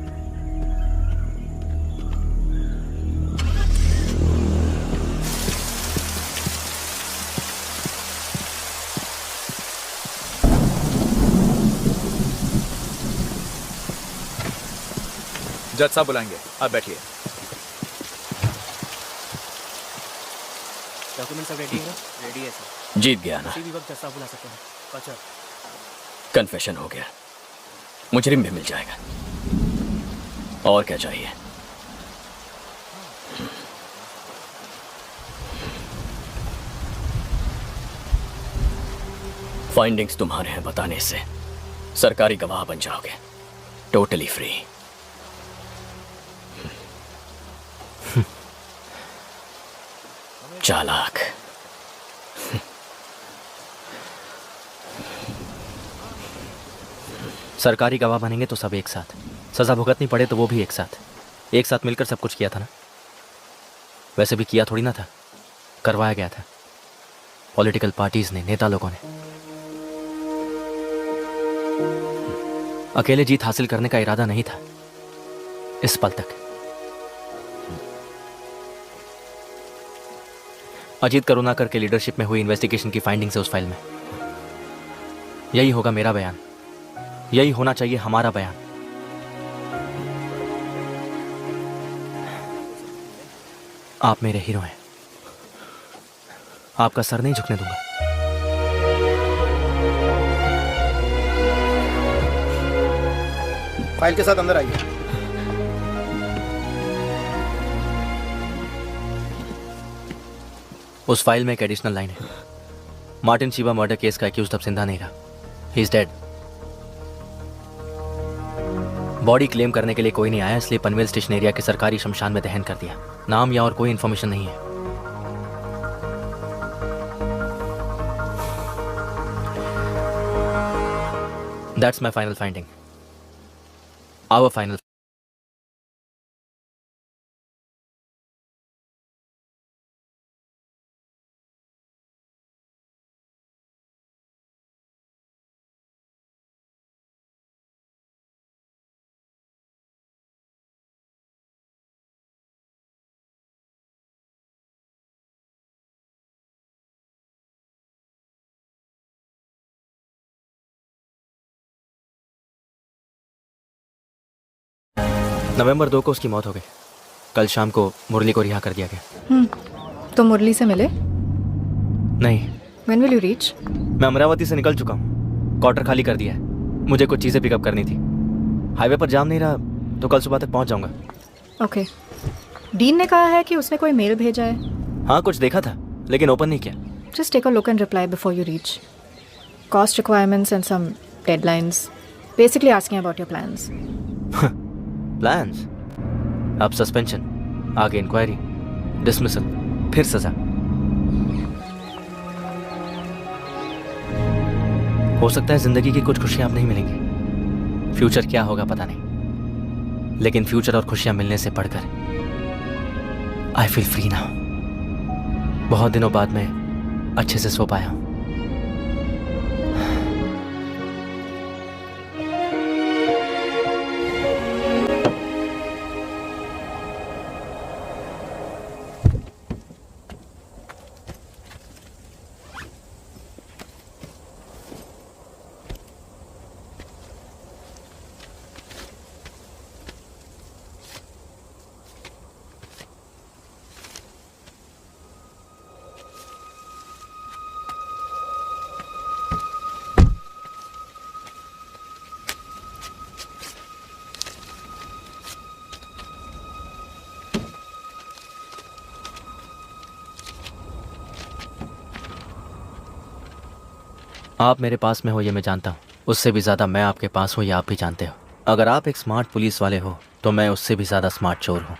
जज साहब बुलाएंगे, आप बैठिए। डॉक्यूमेंट सब रेडी है ना? रेडी है सर। जीत गया ना? किसी भी वक्त जज साहब बुला सकते हैं। अच्छा। कन्फेशन हो गया, मुजरिम भी मिल जाएगा। और क्या चाहिए? फाइंडिंग्स तुम्हारे हैं, बताने से सरकारी गवाह बन जाओगे। Totally free. चालाक। सरकारी गवाह बनेंगे तो सब एक साथ, सजा भुगतनी पड़े तो वो भी एक साथ मिलकर सब कुछ किया था ना। वैसे भी किया थोड़ी ना था, करवाया गया था। पॉलिटिकल पार्टीज ने, नेता लोगों ने। अकेले जीत हासिल करने का इरादा नहीं था इस पल तक। अजीत करुणाकर के लीडरशिप में हुई इन्वेस्टिगेशन की फाइंडिंग्स है उस फाइल में। यही होगा मेरा बयान, यही होना चाहिए हमारा बयान। आप मेरे हीरो हैं, आपका सर नहीं झुकने दूंगा। फाइल के साथ अंदर आइए। उस फाइल में एक एडिशनल लाइन है। मार्टिन शिवा मर्डर केस का एक्यूज्ड अब जिंदा नहीं रहा, he is dead. Body claim करने के लिए कोई नहीं आया, इसलिए पनवेल स्टेशन एरिया के सरकारी शमशान में दहन कर दिया। नाम या और कोई इंफॉर्मेशन नहीं है। That's my final finding, our final. November 2 को उसकी मौत हो गई। कल शाम को मुरली को रिहा कर दिया गया। तो मुरली से मिले? नहीं, When will you reach? मैं अमरावती से निकल चुका हूँ, क्वार्टर खाली कर दिया है। मुझे कुछ चीज़ें पिकअप करनी थी। हाईवे पर जाम नहीं रहा तो कल सुबह तक पहुँच जाऊँगा। ओके। डीन ने कहा है कि उसने कोई मेल भेजा है। हाँ, कुछ देखा था लेकिन ओपन नहीं किया। Just take a look and reply before you reach. Cost requirements and some deadlines. Basically asking about your plans. Plans? अब सस्पेंशन, आगे इंक्वायरी, डिसमिसल, फिर सजा। हो सकता है जिंदगी की कुछ खुशियां अब नहीं मिलेंगी। फ्यूचर क्या होगा पता नहीं, लेकिन फ्यूचर और खुशियां मिलने से बढ़कर आई फील फ्री नाउ। बहुत दिनों बाद मैं अच्छे से सो पाया हूं। आप मेरे पास में हो ये मैं जानता हूँ, उससे भी ज़्यादा मैं आपके पास हूँ ये आप भी जानते हो। अगर आप एक स्मार्ट पुलिस वाले हो तो मैं उससे भी ज़्यादा स्मार्ट चोर हूँ।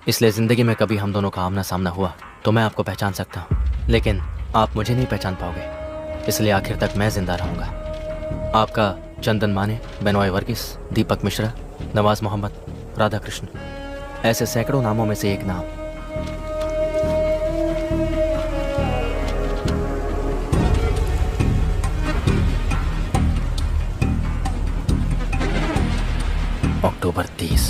इसलिए ज़िंदगी में कभी हम दोनों का आमना सामना हुआ तो मैं आपको पहचान सकता हूँ, लेकिन आप मुझे नहीं पहचान पाओगे। इसलिए आखिर तक मैं जिंदा रहूँगा। आपका चंदन माने, बेनॉय वर्गीस, दीपक मिश्रा, नवाज मोहम्मद, राधा कृष्ण, ऐसे सैकड़ों नामों में से एक नाम। अक्टूबर 30।